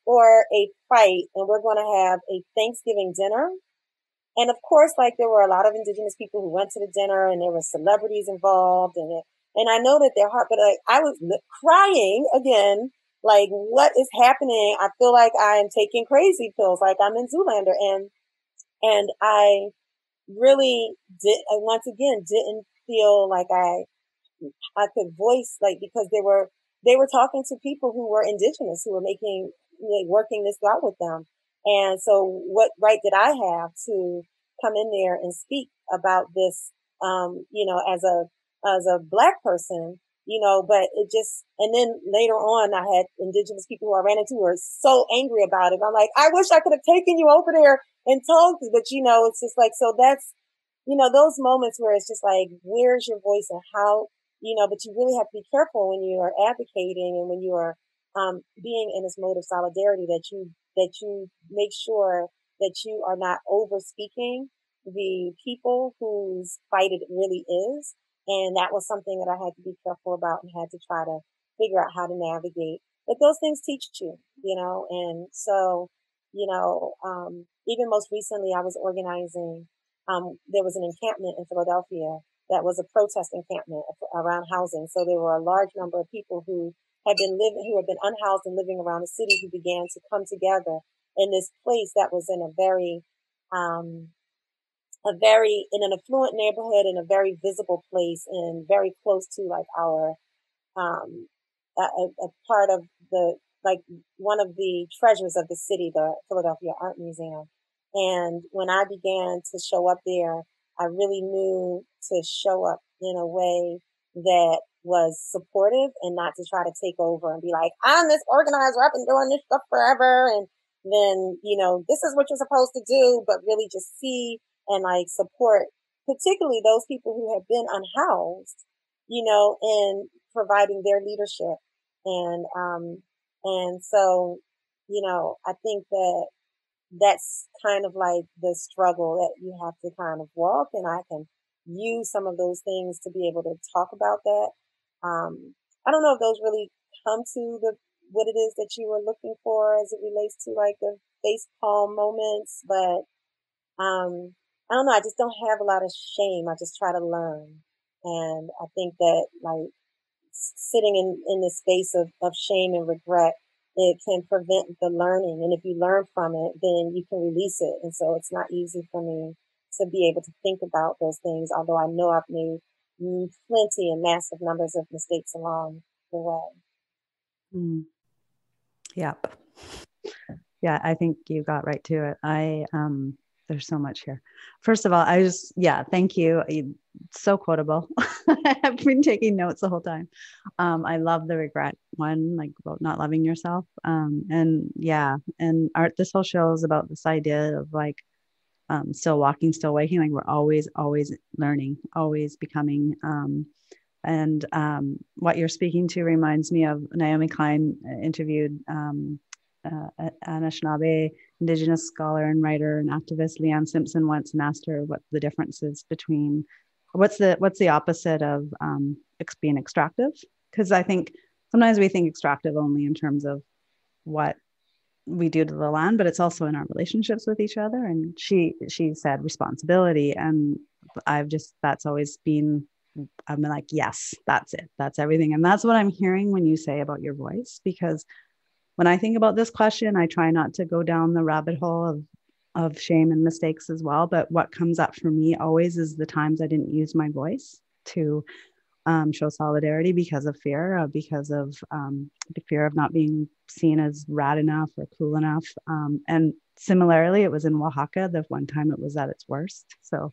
for a fight, and we're going to have a Thanksgiving dinner. And of course, like there were a lot of indigenous people who went to the dinner, and there were celebrities involved, and I know that their heart, but like, I was crying again, like what is happening? I feel like I'm taking crazy pills, like I'm in Zoolander, and I really once again didn't feel like I could voice, like, because they were talking to people who were indigenous, who were making, like, working this out with them. And so what right did I have to come in there and speak about this, as a black person, but it just, and then later on I had indigenous people who I ran into who were so angry about it. I'm like, I wish I could have taken you over there and talked, but it's just like, so that's, those moments where it's just like, where's your voice and how, but you really have to be careful when you are advocating and when you are being in this mode of solidarity that you make sure that you are not over speaking, the people whose fight it really is. And that was something that I had to be careful about and had to try to figure out how to navigate. But those things teach you, and so, even most recently I was organizing, there was an encampment in Philadelphia that was a protest encampment around housing. So there were a large number of people who had been unhoused and living around the city who began to come together in this place that was in um, in an affluent neighborhood, in a very visible place, and very close to like our um, a part of the like one of the treasures of the city, the Philadelphia Art Museum. And when I began to show up there, I really knew to show up in a way that was supportive and not to try to take over and be like, I'm this organizer, I've been doing this stuff forever. And then, this is what you're supposed to do, but really just see and like support, particularly those people who have been unhoused, and providing their leadership. And so, I think that that's kind of like the struggle that you have to kind of walk, and I can use some of those things to be able to talk about that. I don't know if those really come to what it is that you were looking for as it relates to like the face palm moments, but I don't know. I just don't have a lot of shame. I just try to learn. And I think that like sitting in the space of shame and regret, it can prevent the learning. And if you learn from it, then you can release it. And so it's not easy for me to be able to think about those things, although I know I've made plenty and massive numbers of mistakes along the way. Mm. Yep. Yeah, I think you got right to it. There's so much here. First of all, thank you. So quotable. I've been taking notes the whole time. I love the regret one, like about not loving yourself. And art, this whole show is about this idea of like, still walking, still waking. Like we're always learning, always becoming. What you're speaking to reminds me of Naomi Klein interviewed Anishinaabe Indigenous scholar and writer and activist Leanne Simpson once and asked her what the difference is between what's the opposite of being extractive, because I think sometimes we think extractive only in terms of what we do to the land, but it's also in our relationships with each other. And she said responsibility, and that's always been, I'm like, yes, that's it, that's everything. And that's what I'm hearing when you say about your voice, because when I think about this question, I try not to go down the rabbit hole of shame and mistakes as well. But what comes up for me always is the times I didn't use my voice to show solidarity because of fear, because of the fear of not being seen as rad enough or cool enough. And similarly, it was in Oaxaca, the one time it was at its worst. So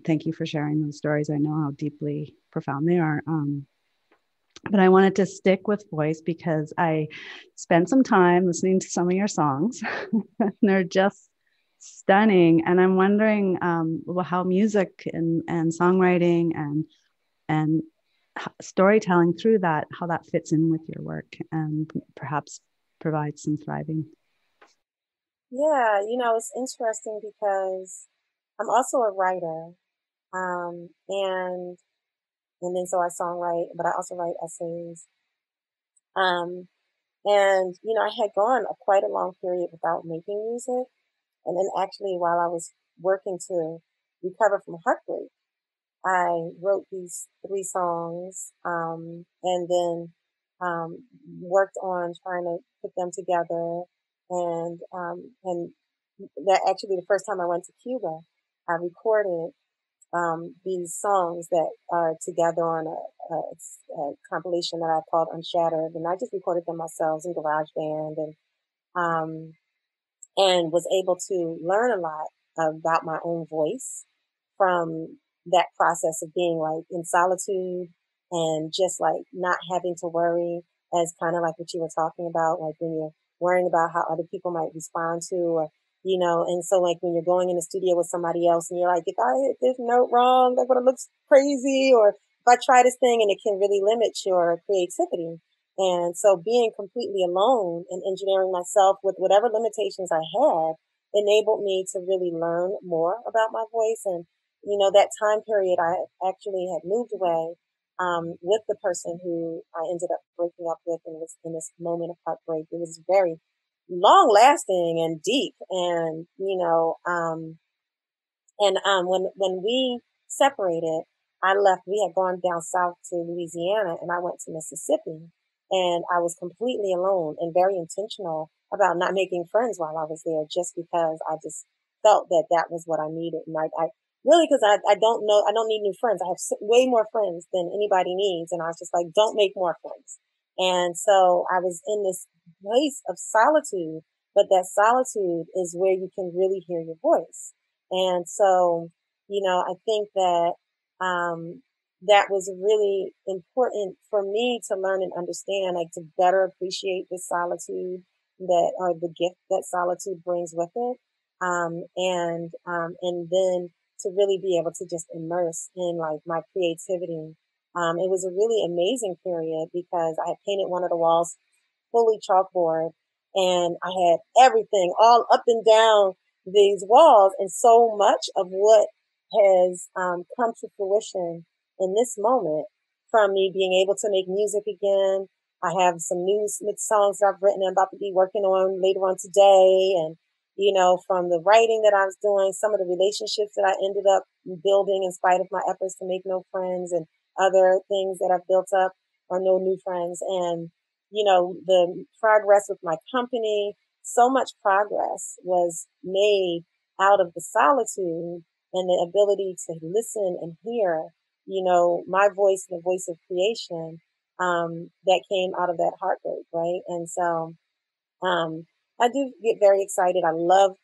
thank you for sharing those stories. I know how deeply profound they are. But I wanted to stick with voice because I spent some time listening to some of your songs and they're just stunning. And I'm wondering how music and songwriting and storytelling through that, how that fits in with your work and perhaps provides some thriving. Yeah, it's interesting because I'm also a writer. And then so I songwrite, but I also write essays. Um, and I had gone quite a long period without making music. And then actually while I was working to recover from heartbreak, I wrote these 3 songs, and then, worked on trying to put them together. And that actually the first time I went to Cuba, I recorded these songs that are together on a compilation that I called Unshattered, and I just recorded them myself in GarageBand, um, and was able to learn a lot about my own voice from that process of being like in solitude and just like not having to worry, as kind of like what you were talking about, like when you're worrying about how other people might respond to, or, and so like when you're going in the studio with somebody else and you're like, if I hit this note wrong, that would have looked crazy, or if I try this thing, and it can really limit your creativity. And so being completely alone and engineering myself with whatever limitations I had, enabled me to really learn more about my voice. And, that time period, I actually had moved away with the person who I ended up breaking up with and was in this moment of heartbreak. It was very long lasting and deep. And, when we separated, I left. We had gone down south to Louisiana, and I went to Mississippi, and I was completely alone and very intentional about not making friends while I was there, just because I just felt that that was what I needed. And I really, because I don't know, I don't need new friends. I have way more friends than anybody needs, and I was just like, don't make more friends. And so I was in this place of solitude, but that solitude is where you can really hear your voice. And so, I think that that was really important for me to learn and understand, like to better appreciate the solitude that, or the gift that solitude brings with it. And then to really be able to just immerse in like my creativity. It was a really amazing period because I had painted one of the walls fully chalkboard, and I had everything all up and down these walls, and so much of what has come to fruition in this moment from me being able to make music again. I have some new songs that I've written and about to be working on later on today. And, from the writing that I was doing, some of the relationships that I ended up building in spite of my efforts to make no friends, and other things that I've built up or no new friends. And, the progress with my company, so much progress was made out of the solitude and the ability to listen and hear, my voice, the voice of creation, that came out of that heartbreak. Right. And so, I do get very excited. I love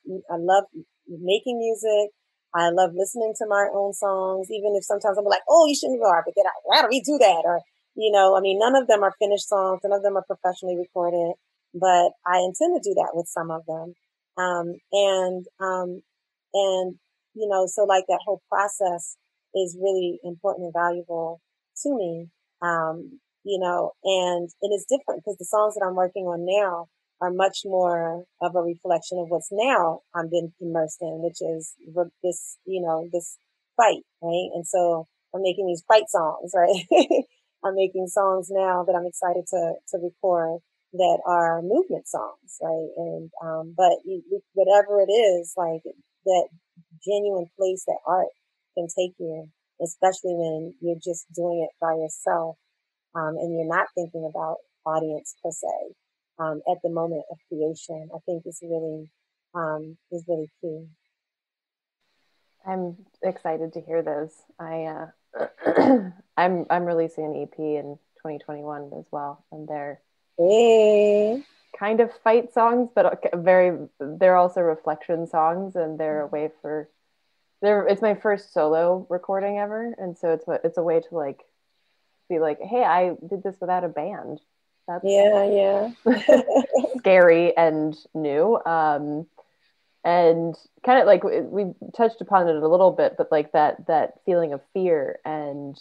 making music. I love listening to my own songs, even if sometimes I'm like, oh, you shouldn't go, but get out. Why do we do that? Or, I mean, none of them are finished songs. None of them are professionally recorded, but I intend to do that with some of them. Um, and, um, and, so like that whole process is really important and valuable to me. And it is different because the songs that I'm working on now are much more of a reflection of what's now I'm been immersed in, which is this fight, right? And so I'm making these fight songs, right? I'm making songs now that I'm excited to record that are movement songs, right? And but whatever it is, like that genuine place that art can take you, especially when you're just doing it by yourself, and you're not thinking about audience per se, at the moment of creation. I think is really key. I'm excited to hear those. I'm releasing an EP in 2021 as well, and they're Hey. kind of fight songs, but they're also reflection songs, and they're a way for it's my first solo recording ever, and so it's a way to like be like, hey, I did this without a band. That's yeah. scary and new. And kind of like we touched upon it a little bit, but like that feeling of fear, and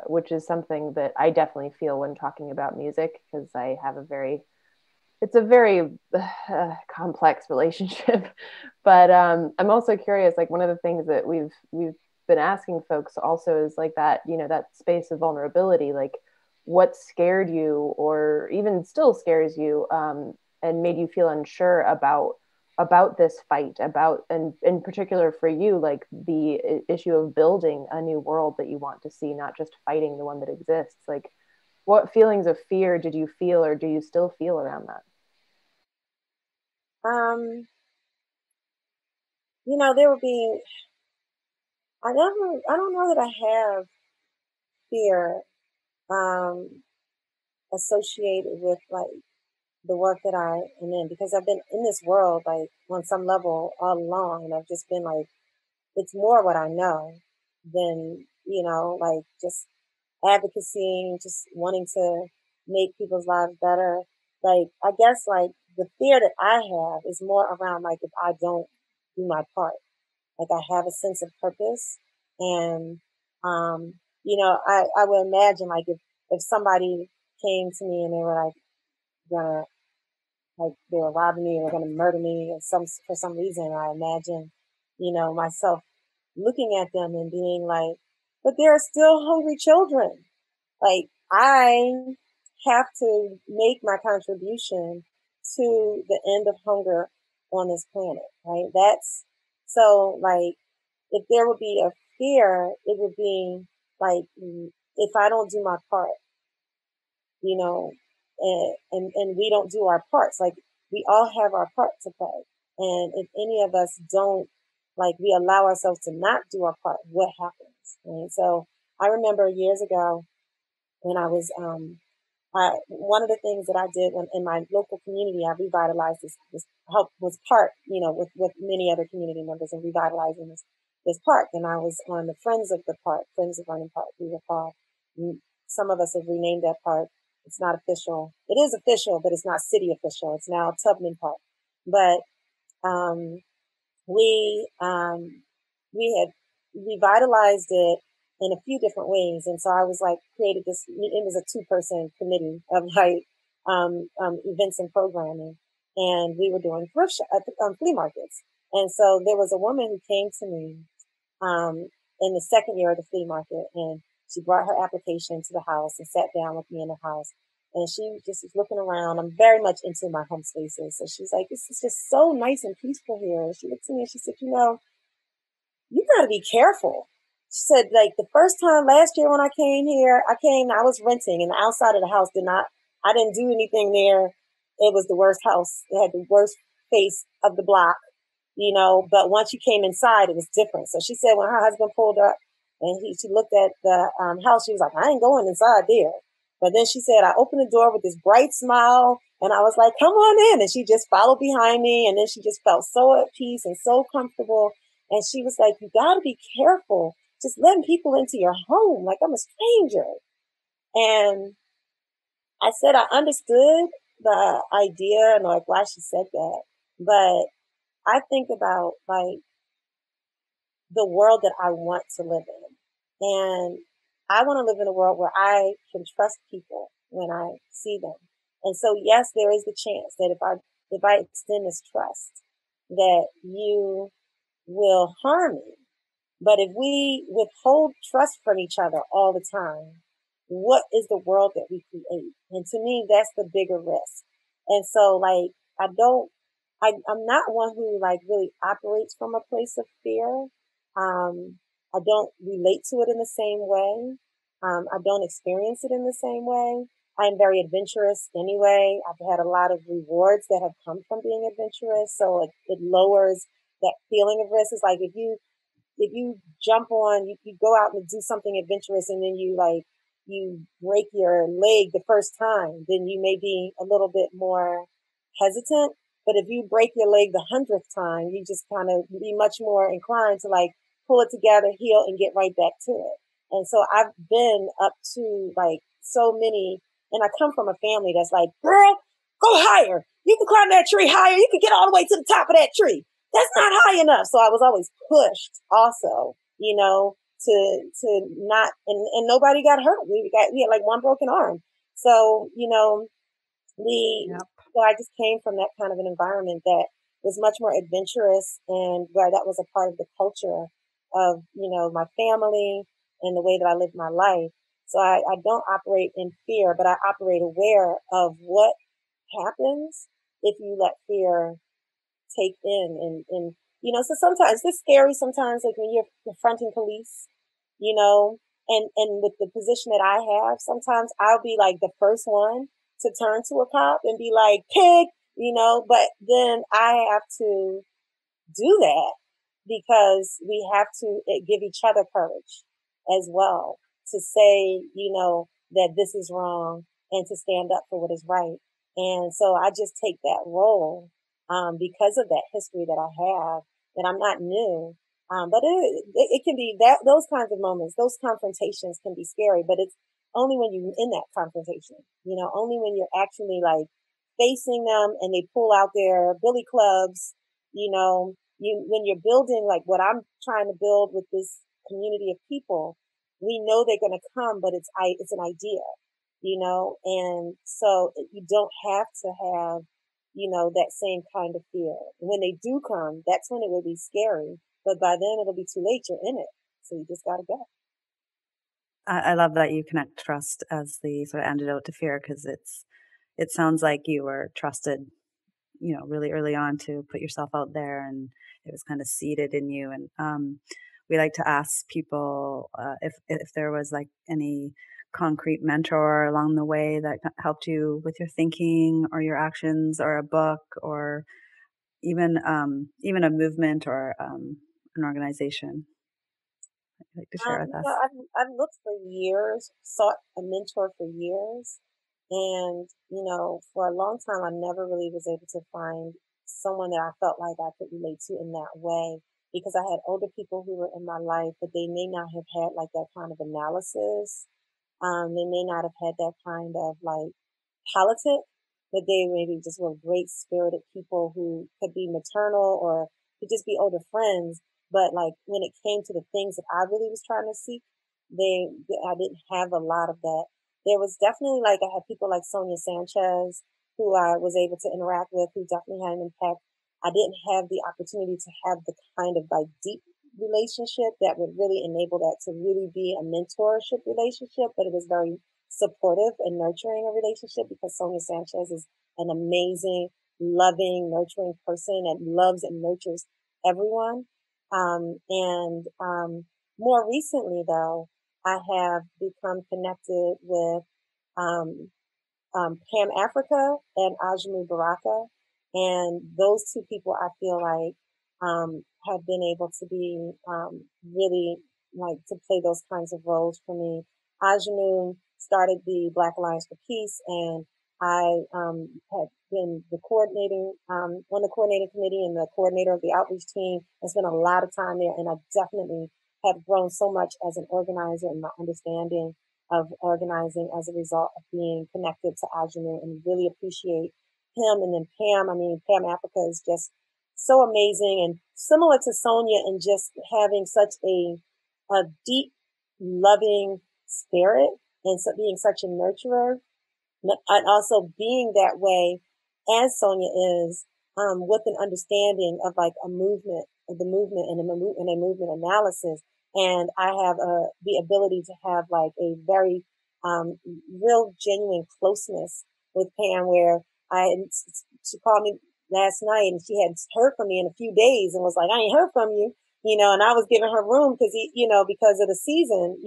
which is something that I definitely feel when talking about music, because I have it's a very complex relationship. But I'm also curious, like one of the things that we've been asking folks also is like that, that space of vulnerability, like what scared you or even still scares you, and made you feel unsure about this fight, about, and in particular for you, like the issue of building a new world that you want to see, not just fighting the one that exists. Like what feelings of fear did you feel, or do you still feel around that? Um, there will be. I don't know that I have fear associated with like the work that I am in, because I've been in this world like on some level all along, and I've just been like, it's more what I know than like just advocacy, just wanting to make people's lives better. Like I guess like the fear that I have is more around like if I don't do my part. Like I have a sense of purpose, and I would imagine like if somebody came to me and they were like gonna like they were robbing me or going to murder me for some reason. I imagine, myself looking at them and being like, but there are still hungry children. Like I have to make my contribution to the end of hunger on this planet, right? That's so like if there would be a fear, it would be like if I don't do my part, you know, and we don't do our parts. Like we all have our part to play. And if any of us don't, like we allow ourselves to not do our part, what happens? Right? So I remember years ago when I was, one of the things that I did in my local community, I revitalized this help was park, with many other community members and revitalizing this park. And I was on the Friends of the Park, Friends of Running Park, we were called. Some of us have renamed that park. It's not official. It is official, but it's not city official. It's now Tubman Park. But um, we had revitalized it in a few different ways, and so I was like created this. It was a 2-person committee of like events and programming, and we were doing flea markets. And so there was a woman who came to me um, in the second year of the flea market, and she brought her application to the house and sat down with me in the house. And she just was looking around. I'm very much into my home spaces. So she's like, this is just so nice and peaceful here. And she looked at me and she said, you got to be careful. She said, like the first time last year when I came here, I was renting and the outside of the house I didn't do anything there. It was the worst house. It had the worst face of the block, but once you came inside, it was different. So she said when her husband pulled up and she looked at the house, she was like, I ain't going inside there. But then she said, I opened the door with this bright smile and I was like, come on in. And she just followed behind me. And then she just felt so at peace and so comfortable. And she was like, you got to be careful just letting people into your home. Like I'm a stranger. And I said, I understood the idea and like why she said that. But I think about like the world that I want to live in. And I want to live in a world where I can trust people when I see them. And so, yes, there is the chance that if I extend this trust, that you will harm me. But if we withhold trust from each other all the time, what is the world that we create? And to me, that's the bigger risk. And so, like, I'm not one who like really operates from a place of fear. I don't relate to it in the same way. I don't experience it in the same way. I'm very adventurous anyway. I've had a lot of rewards that have come from being adventurous. So it lowers that feeling of risk. It's like if you jump on, you go out and do something adventurous and then you break your leg the first time, then you may be a little bit more hesitant. But if you break your leg the 100th time, you just kind of be much more inclined to like pull it together, heal, and get right back to it. And so I've been up to like so many, and I come from a family that's like, girl, go higher. You can climb that tree higher. You can get all the way to the top of that tree. That's not high enough. So I was always pushed also, to not, and nobody got hurt. We had like one broken arm. So, Yep. so I just came from that kind of an environment that was much more adventurous and where that was a part of the culture of, my family and the way that I lived my life. So I don't operate in fear, but I operate aware of what happens if you let fear take and so sometimes it's scary sometimes like when you're confronting police, and with the position that I have, sometimes I'll be like the first one to turn to a cop and be like, pig, but then I have to do that because we have to give each other courage as well to say, that this is wrong and to stand up for what is right. And so I just take that role because of that history that I have, that I'm not new. But it can be that those kinds of moments, those confrontations can be scary, but it's only when you're in that confrontation, only when you're actually like facing them and they pull out their billy clubs, when you're building like what I'm trying to build with this community of people, we know they're going to come, but it's an idea, and so you don't have to have, that same kind of fear. When they do come, that's when it will be scary. But by then it'll be too late. You're in it. So you just got to go. I love that you connect trust as the sort of antidote to fear, because it sounds like you were trusted, really early on to put yourself out there, and it was kind of seeded in you. And we like to ask people if there was like any concrete mentor along the way that helped you with your thinking or your actions, or a book, or even a movement, or an organization you'd like to share with us. I've looked for years, sought a mentor for years. And, for a long time, I never really was able to find someone that I felt like I could relate to in that way, because I had older people who were in my life, but they may not have had like that kind of analysis. They may not have had that kind of like politic, but they maybe just were great spirited people who could be maternal or could just be older friends. But like when it came to the things that I really was trying to seek, I didn't have a lot of that. There was definitely like, I had people like Sonia Sanchez who I was able to interact with, who definitely had an impact. I didn't have the opportunity to have the kind of like deep relationship that would really enable that to really be a mentorship relationship, but it was very supportive and nurturing a relationship, because Sonia Sanchez is an amazing, loving, nurturing person that loves and nurtures everyone. More recently, though, I have become connected with um, Pam Africa and Ajmu Baraka. And those two people, I feel like, have been able to be really like to play those kinds of roles for me. Ajmu started the Black Alliance for Peace, and I had been the coordinating on the coordinating committee and the coordinator of the outreach team. I spent a lot of time there, and I definitely have grown so much as an organizer and my understanding of organizing as a result of being connected to Ajanu, and really appreciate him. And then Pam, Pam Africa is just so amazing and similar to Sonia, and just having such a deep, loving spirit, and so being such a nurturer, and also being that way as Sonia is, with an understanding of like a movement, of the movement, and a movement analysis. And I have the ability to have like a very real, genuine closeness with Pam, where she called me last night and she had heard from me in a few days and was like, I ain't heard from you, and I was giving her room because of the season,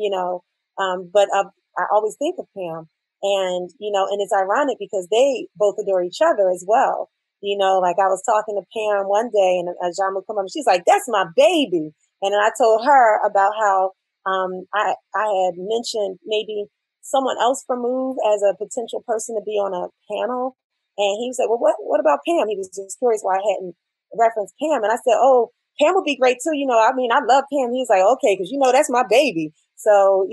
but I always think of Pam. And, and it's ironic because they both adore each other as well. Like I was talking to Pam one day, and Jean would come up and she's like, that's my baby. And then I told her about how, I had mentioned maybe someone else from Move as a potential person to be on a panel. And he was like, well, what about Pam? He was just curious why I hadn't referenced Pam. And I said, oh, Pam would be great too. I love Pam. He was like, okay, cause that's my baby. So,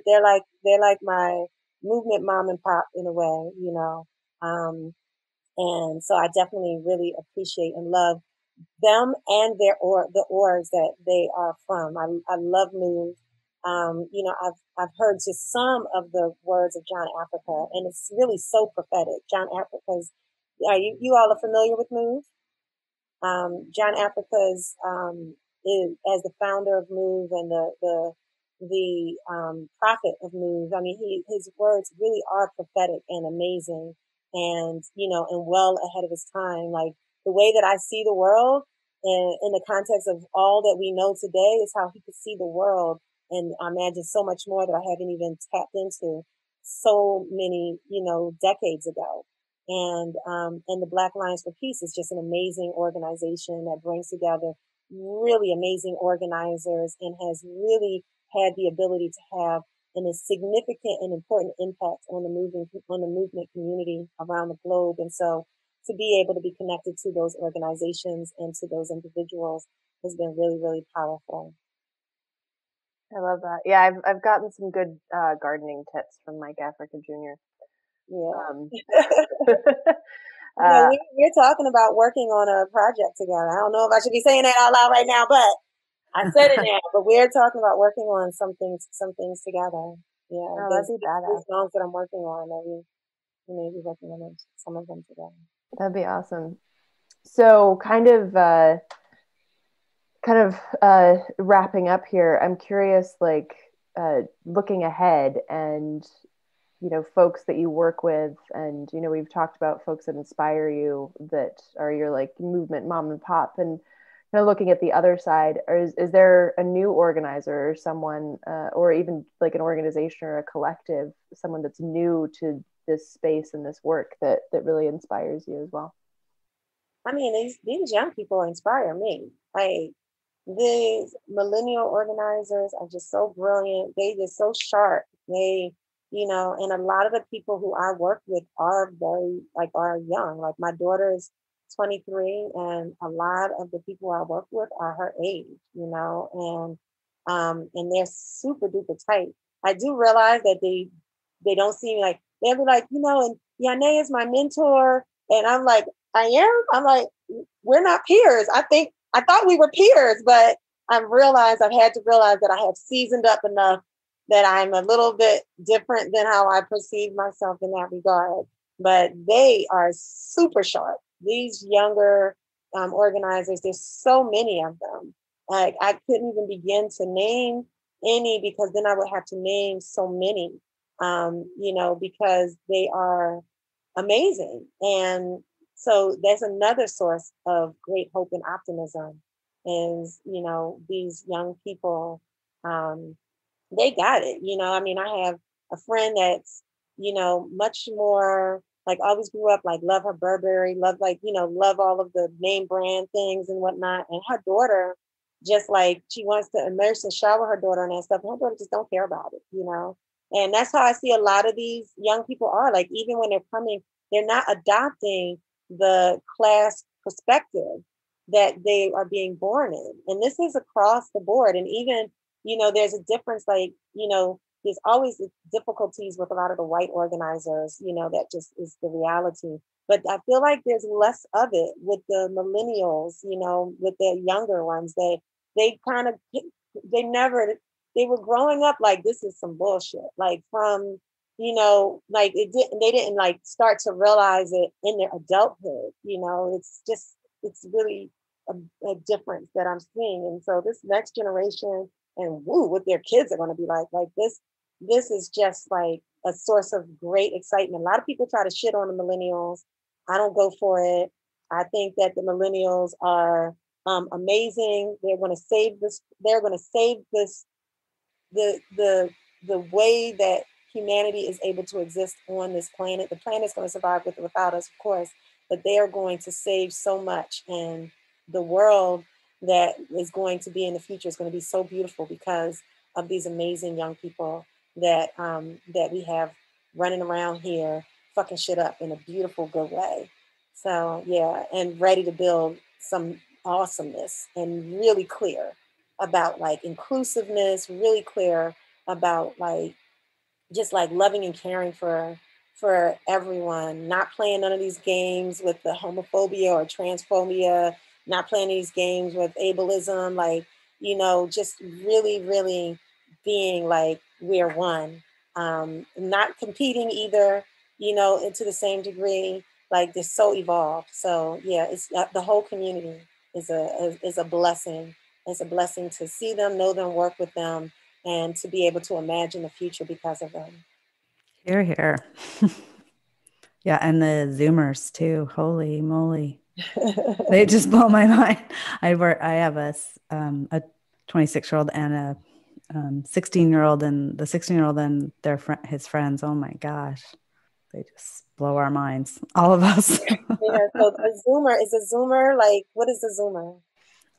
they're like my movement mom and pop in a way, and so I definitely really appreciate and love them and the orgs that they are from. I love Move. I've heard just some of the words of John Africa, and it's really so prophetic. John Africa's, are you all are familiar with Move? John Africa's, is, as the founder of Move and the prophet of Move. His words really are prophetic and amazing, and and well ahead of his time. Like the way that I see the world, in the context of all that we know today, is how he could see the world, and I imagine so much more that I haven't even tapped into so many decades ago. And the Black Alliance for Peace is just an amazing organization that brings together really amazing organizers and has really had the ability to have a significant and important impact on the movement community around the globe. And so to be able to be connected to those organizations and to those individuals has been really, really powerful. I love that. Yeah, I've gotten some good gardening tips from Mike Africa Jr. Yeah. We're talking about working on a project together. I don't know if I should be saying that out loud right now, but I said it now. But we're talking about working on some things together. Yeah, that'd be badass. Songs that I'm working on that maybe recommend some of them today. That'd be awesome. So wrapping up here, I'm curious, like looking ahead and folks that you work with, and we've talked about folks that inspire you, that are your like movement mom and pop, and kind of looking at the other side, or is there a new organizer or someone, or even like an organization or a collective, someone that's new to this space and this work that really inspires you as well? I mean, these young people inspire me. Like these millennial organizers are just so brilliant. They just so sharp. And a lot of the people who I work with are are young. Like my daughter is 23, and a lot of the people I work with are her age, and they're super duper tight. I do realize that they don't seem like they'll be like, and YahNé is my mentor. And I'm like, I am. I'm like, we're not peers. I thought we were peers, but I've had to realize that I have seasoned up enough that I'm a little bit different than how I perceive myself in that regard. But they are super sharp. These younger organizers, there's so many of them. Like I couldn't even begin to name any, because then I would have to name so many, because they are amazing. And so that's another source of great hope and optimism is, these young people, they got it. I mean, I have a friend that's, much more like always grew up like love her Burberry, love all of the name brand things and whatnot. And her daughter, just like she wants to immerse and shower her daughter and that stuff. And her daughter just don't care about it. And that's how I see a lot of these young people are. Like even when they're coming, they're not adopting the class perspective that they are being born in. And this is across the board. And even, there's a difference, like, there's always difficulties with a lot of the white organizers, that just is the reality. But I feel like there's less of it with the millennials, with the younger ones. They kind of, they were growing up like this is some bullshit. Like from, like they didn't like start to realize it in their adulthood. It's really a difference that I'm seeing. And so this next generation and what their kids are going to be like this is just like a source of great excitement. A lot of people try to shit on the millennials. I don't go for it. I think that the millennials are amazing. They're going to save this. They're going to save this the way that humanity is able to exist on this planet. The planet's going to survive with or without us, of course, but they are going to save so much, and the world that is going to be in the future is going to be so beautiful because of these amazing young people that that we have running around here fucking shit up in a beautiful, good way. So yeah, and ready to build some awesomeness and really clear about like inclusiveness, really clear about like just like loving and caring for everyone, not playing none of these games with the homophobia or transphobia, not playing these games with ableism, like, just really, really being like we're one. Not competing either, into the same degree, like they're so evolved. So yeah, it's the whole community is a blessing. It's a blessing to see them, know them, work with them, and to be able to imagine the future because of them. Hear, hear. Yeah, and the Zoomers too. Holy moly. They just blow my mind. I have a 26-year-old and a 16-year-old, and the 16-year-old and his friends. Oh my gosh. They just blow our minds. All of us. Yeah, so a Zoomer, like, what is a Zoomer?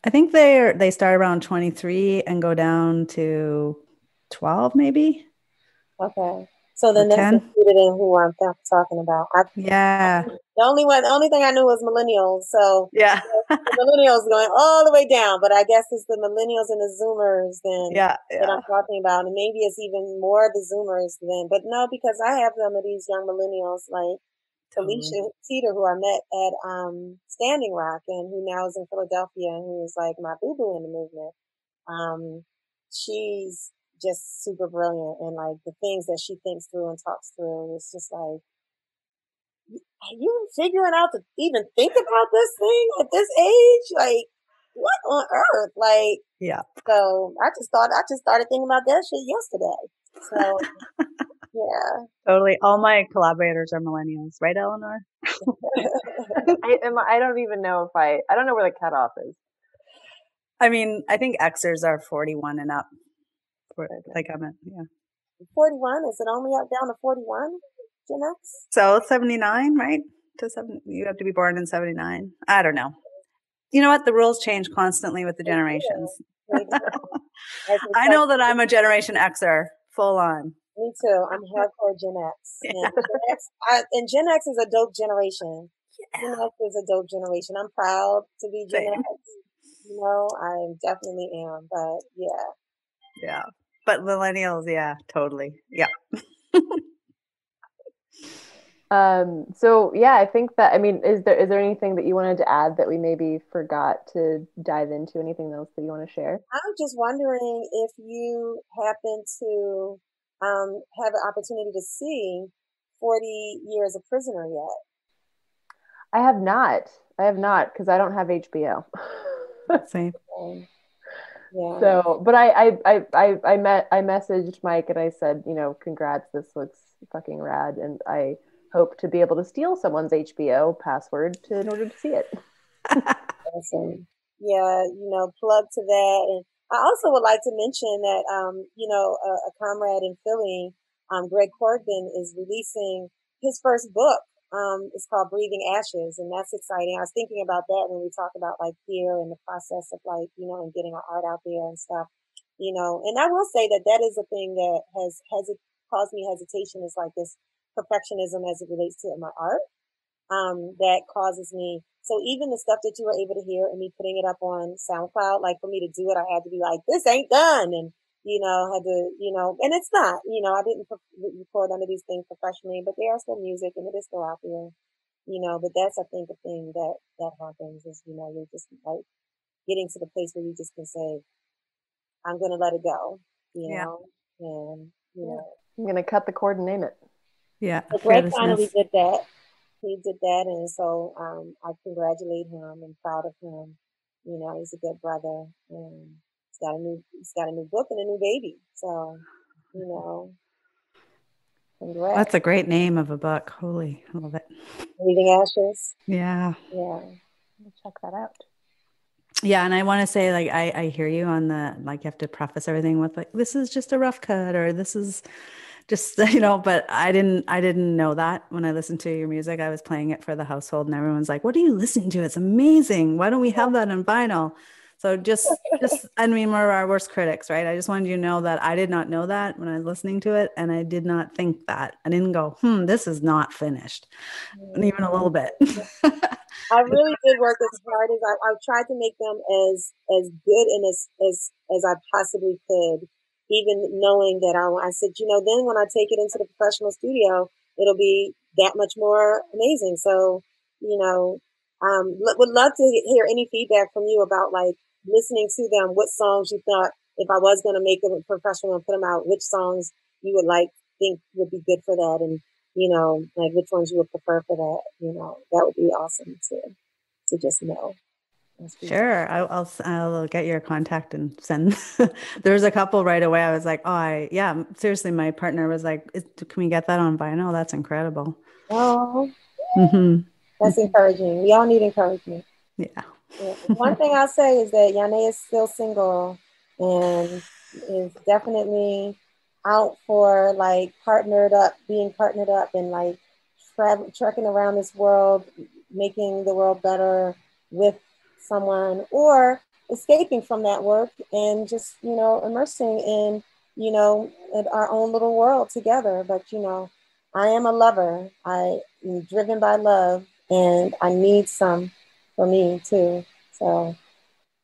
I think they start around 23 and go down to 12 maybe. Okay. So then that's 10. included in who I'm talking about. Yeah. The only thing I knew was millennials. So Yeah. the millennials going all the way down, but I guess it's the millennials and the Zoomers then Yeah. that I'm talking about. And maybe it's even more the Zoomers then, but no, because I have some of these young millennials like Felicia Teeter, who I met at Standing Rock and who now is in Philadelphia and who is like my boo-boo in the movement. She's just super brilliant, and like the things that she thinks through and talks through, it's just like you figuring out to even think about this thing at this age? Like, what on earth? Like, Yeah. so I just started thinking about that shit yesterday. So, yeah. Totally. All my collaborators are millennials, right, Eleanor? I don't even know I don't know where the cutoff is. I mean, I think Xers are 41 and up. Like I'm at, yeah. 41? Is it only up down to 41? Gen X? So 79, right? You have to be born in 79. I don't know. You know what? The rules change constantly with the generations. I know that I'm a Generation Xer, full on. Me too. I'm hardcore Gen X. Yeah. And Gen X is a dope generation. Yeah. Gen X is a dope generation. I'm proud to be Gen X. You know, I definitely am. But yeah. Yeah. But millennials, yeah, totally. Yeah. So yeah, I think that, I mean, is there anything that you wanted to add that we maybe forgot to dive into? Anything else that you want to share? I'm just wondering if you happen to have an opportunity to see 40 Years a Prisoner yet. I have not because I don't have HBO. Same. Yeah. So, but I messaged Mike and I said, you know, congrats, this looks fucking rad, and I hope to be able to steal someone's HBO password in order to see it. Awesome. Yeah, you know, plug to that. And I also would like to mention that, you know, a comrade in Philly, Greg Corbin, is releasing his first book. It's called Breathing Ashes, and that's exciting. I was thinking about that when we talk about like fear and the process of like, you know, and getting our art out there and stuff, you know. And I will say that that is a thing that has caused me hesitation, is like this perfectionism as it relates to my art. That causes me. So even the stuff that you were able to hear and me putting it up on SoundCloud, like for me to do it, I had to be like, this ain't done. And, you know, had to, you know, and it's not, you know, I didn't record under these things professionally, but they are still music and it is still out there, you know, but that's, I think, the thing that happens is, you know, you're just like getting to the place where you just can say, I'm going to let it go, you know, and, you know. I'm going to cut the cord and name it. Yeah. So Greg finally did that. He did that, and so I congratulate him and proud of him. You know, he's a good brother, and he's got a new book and a new baby. So, you know, congrats. That's a great name of a book. Holy, I love it. Breathing Ashes. Yeah. Yeah. Check that out. Yeah, and I want to say, like, I hear you on the, like, you have to preface everything with like, this is just a rough cut, or this is just, you know, but I didn't know that when I listened to your music. I was playing it for the household and everyone's like, what are you listening to? It's amazing. Why don't we have that on vinyl? So just, I mean, we're our worst critics, right? I just wanted you to know that I did not know that when I was listening to it. And I did not think that. I didn't go, this is not finished. Even a little bit. I really did work as hard as I tried to make them as good and as I possibly could, even knowing that I said, you know, then when I take it into the professional studio, it'll be that much more amazing. So, you know, would love to hear any feedback from you about like listening to them, what songs you thought, if I was going to make them professional and put them out, which songs you would like, think would be good for that. And, you know, like which ones you would prefer for that, you know, that would be awesome to just know. Sure. I'll get your contact and send. There's a couple right away. I was like, yeah, seriously. My partner was like, can we get that on vinyl? That's incredible. Oh, that's encouraging. We all need encouragement. Yeah. One thing I'll say is that YahNé is still single and is definitely out for like being partnered up and like trekking around this world, making the world better with someone, or escaping from that work and just, you know, immersing in, you know, in our own little world together. But, you know, I am a lover. I am driven by love, and I need some for me too. So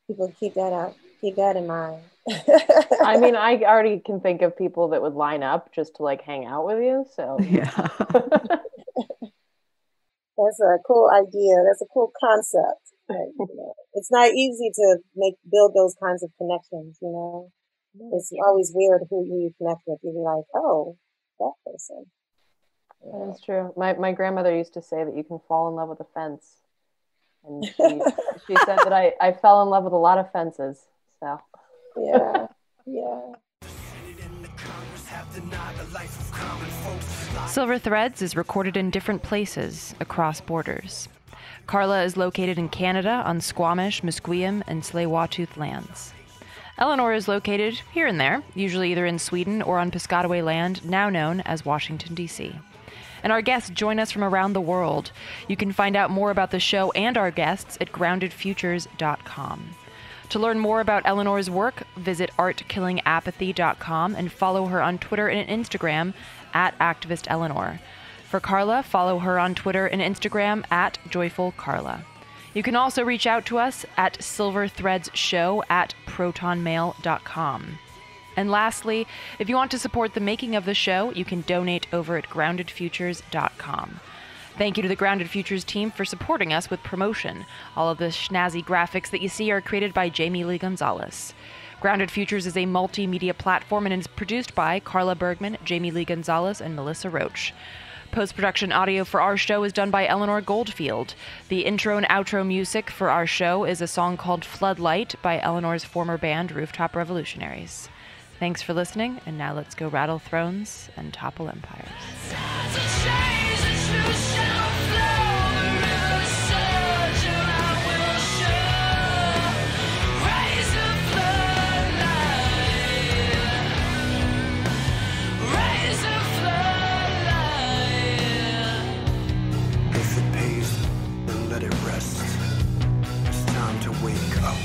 people keep that in mind. I mean, I already can think of people that would line up just to like hang out with you. So yeah. That's a cool idea. That's a cool concept. But, you know, it's not easy to build those kinds of connections, you know. It's always weird who you connect with. You'll be like, oh, that person. That is true. My grandmother used to say that you can fall in love with a fence. And she said that I fell in love with a lot of fences. So Yeah. Yeah. Silver Threads is recorded in different places across borders. Carla is located in Canada on Squamish, Musqueam, and Tsleil-Waututh lands. Eleanor is located here and there, usually either in Sweden or on Piscataway land, now known as Washington, D.C. And our guests join us from around the world. You can find out more about the show and our guests at groundedfutures.com. To learn more about Eleanor's work, visit artkillingapathy.com and follow her on Twitter and Instagram at activisteleanor. For Carla, follow her on Twitter and Instagram at joyfulcarla. You can also reach out to us at silverthreadshow@protonmail.com. And lastly, if you want to support the making of the show, you can donate over at groundedfutures.com. Thank you to the Grounded Futures team for supporting us with promotion. All of the snazzy graphics that you see are created by Jamie Lee Gonzalez. Grounded Futures is a multimedia platform and is produced by Carla Bergman, Jamie Lee Gonzalez, and Melissa Roach. Post-production audio for our show is done by Eleanor Goldfield. The intro and outro music for our show is a song called Floodlight by Eleanor's former band, Rooftop Revolutionaries. Thanks for listening, and now let's go rattle thrones and topple empires. If it pays, then let it rest. It's time to wake up.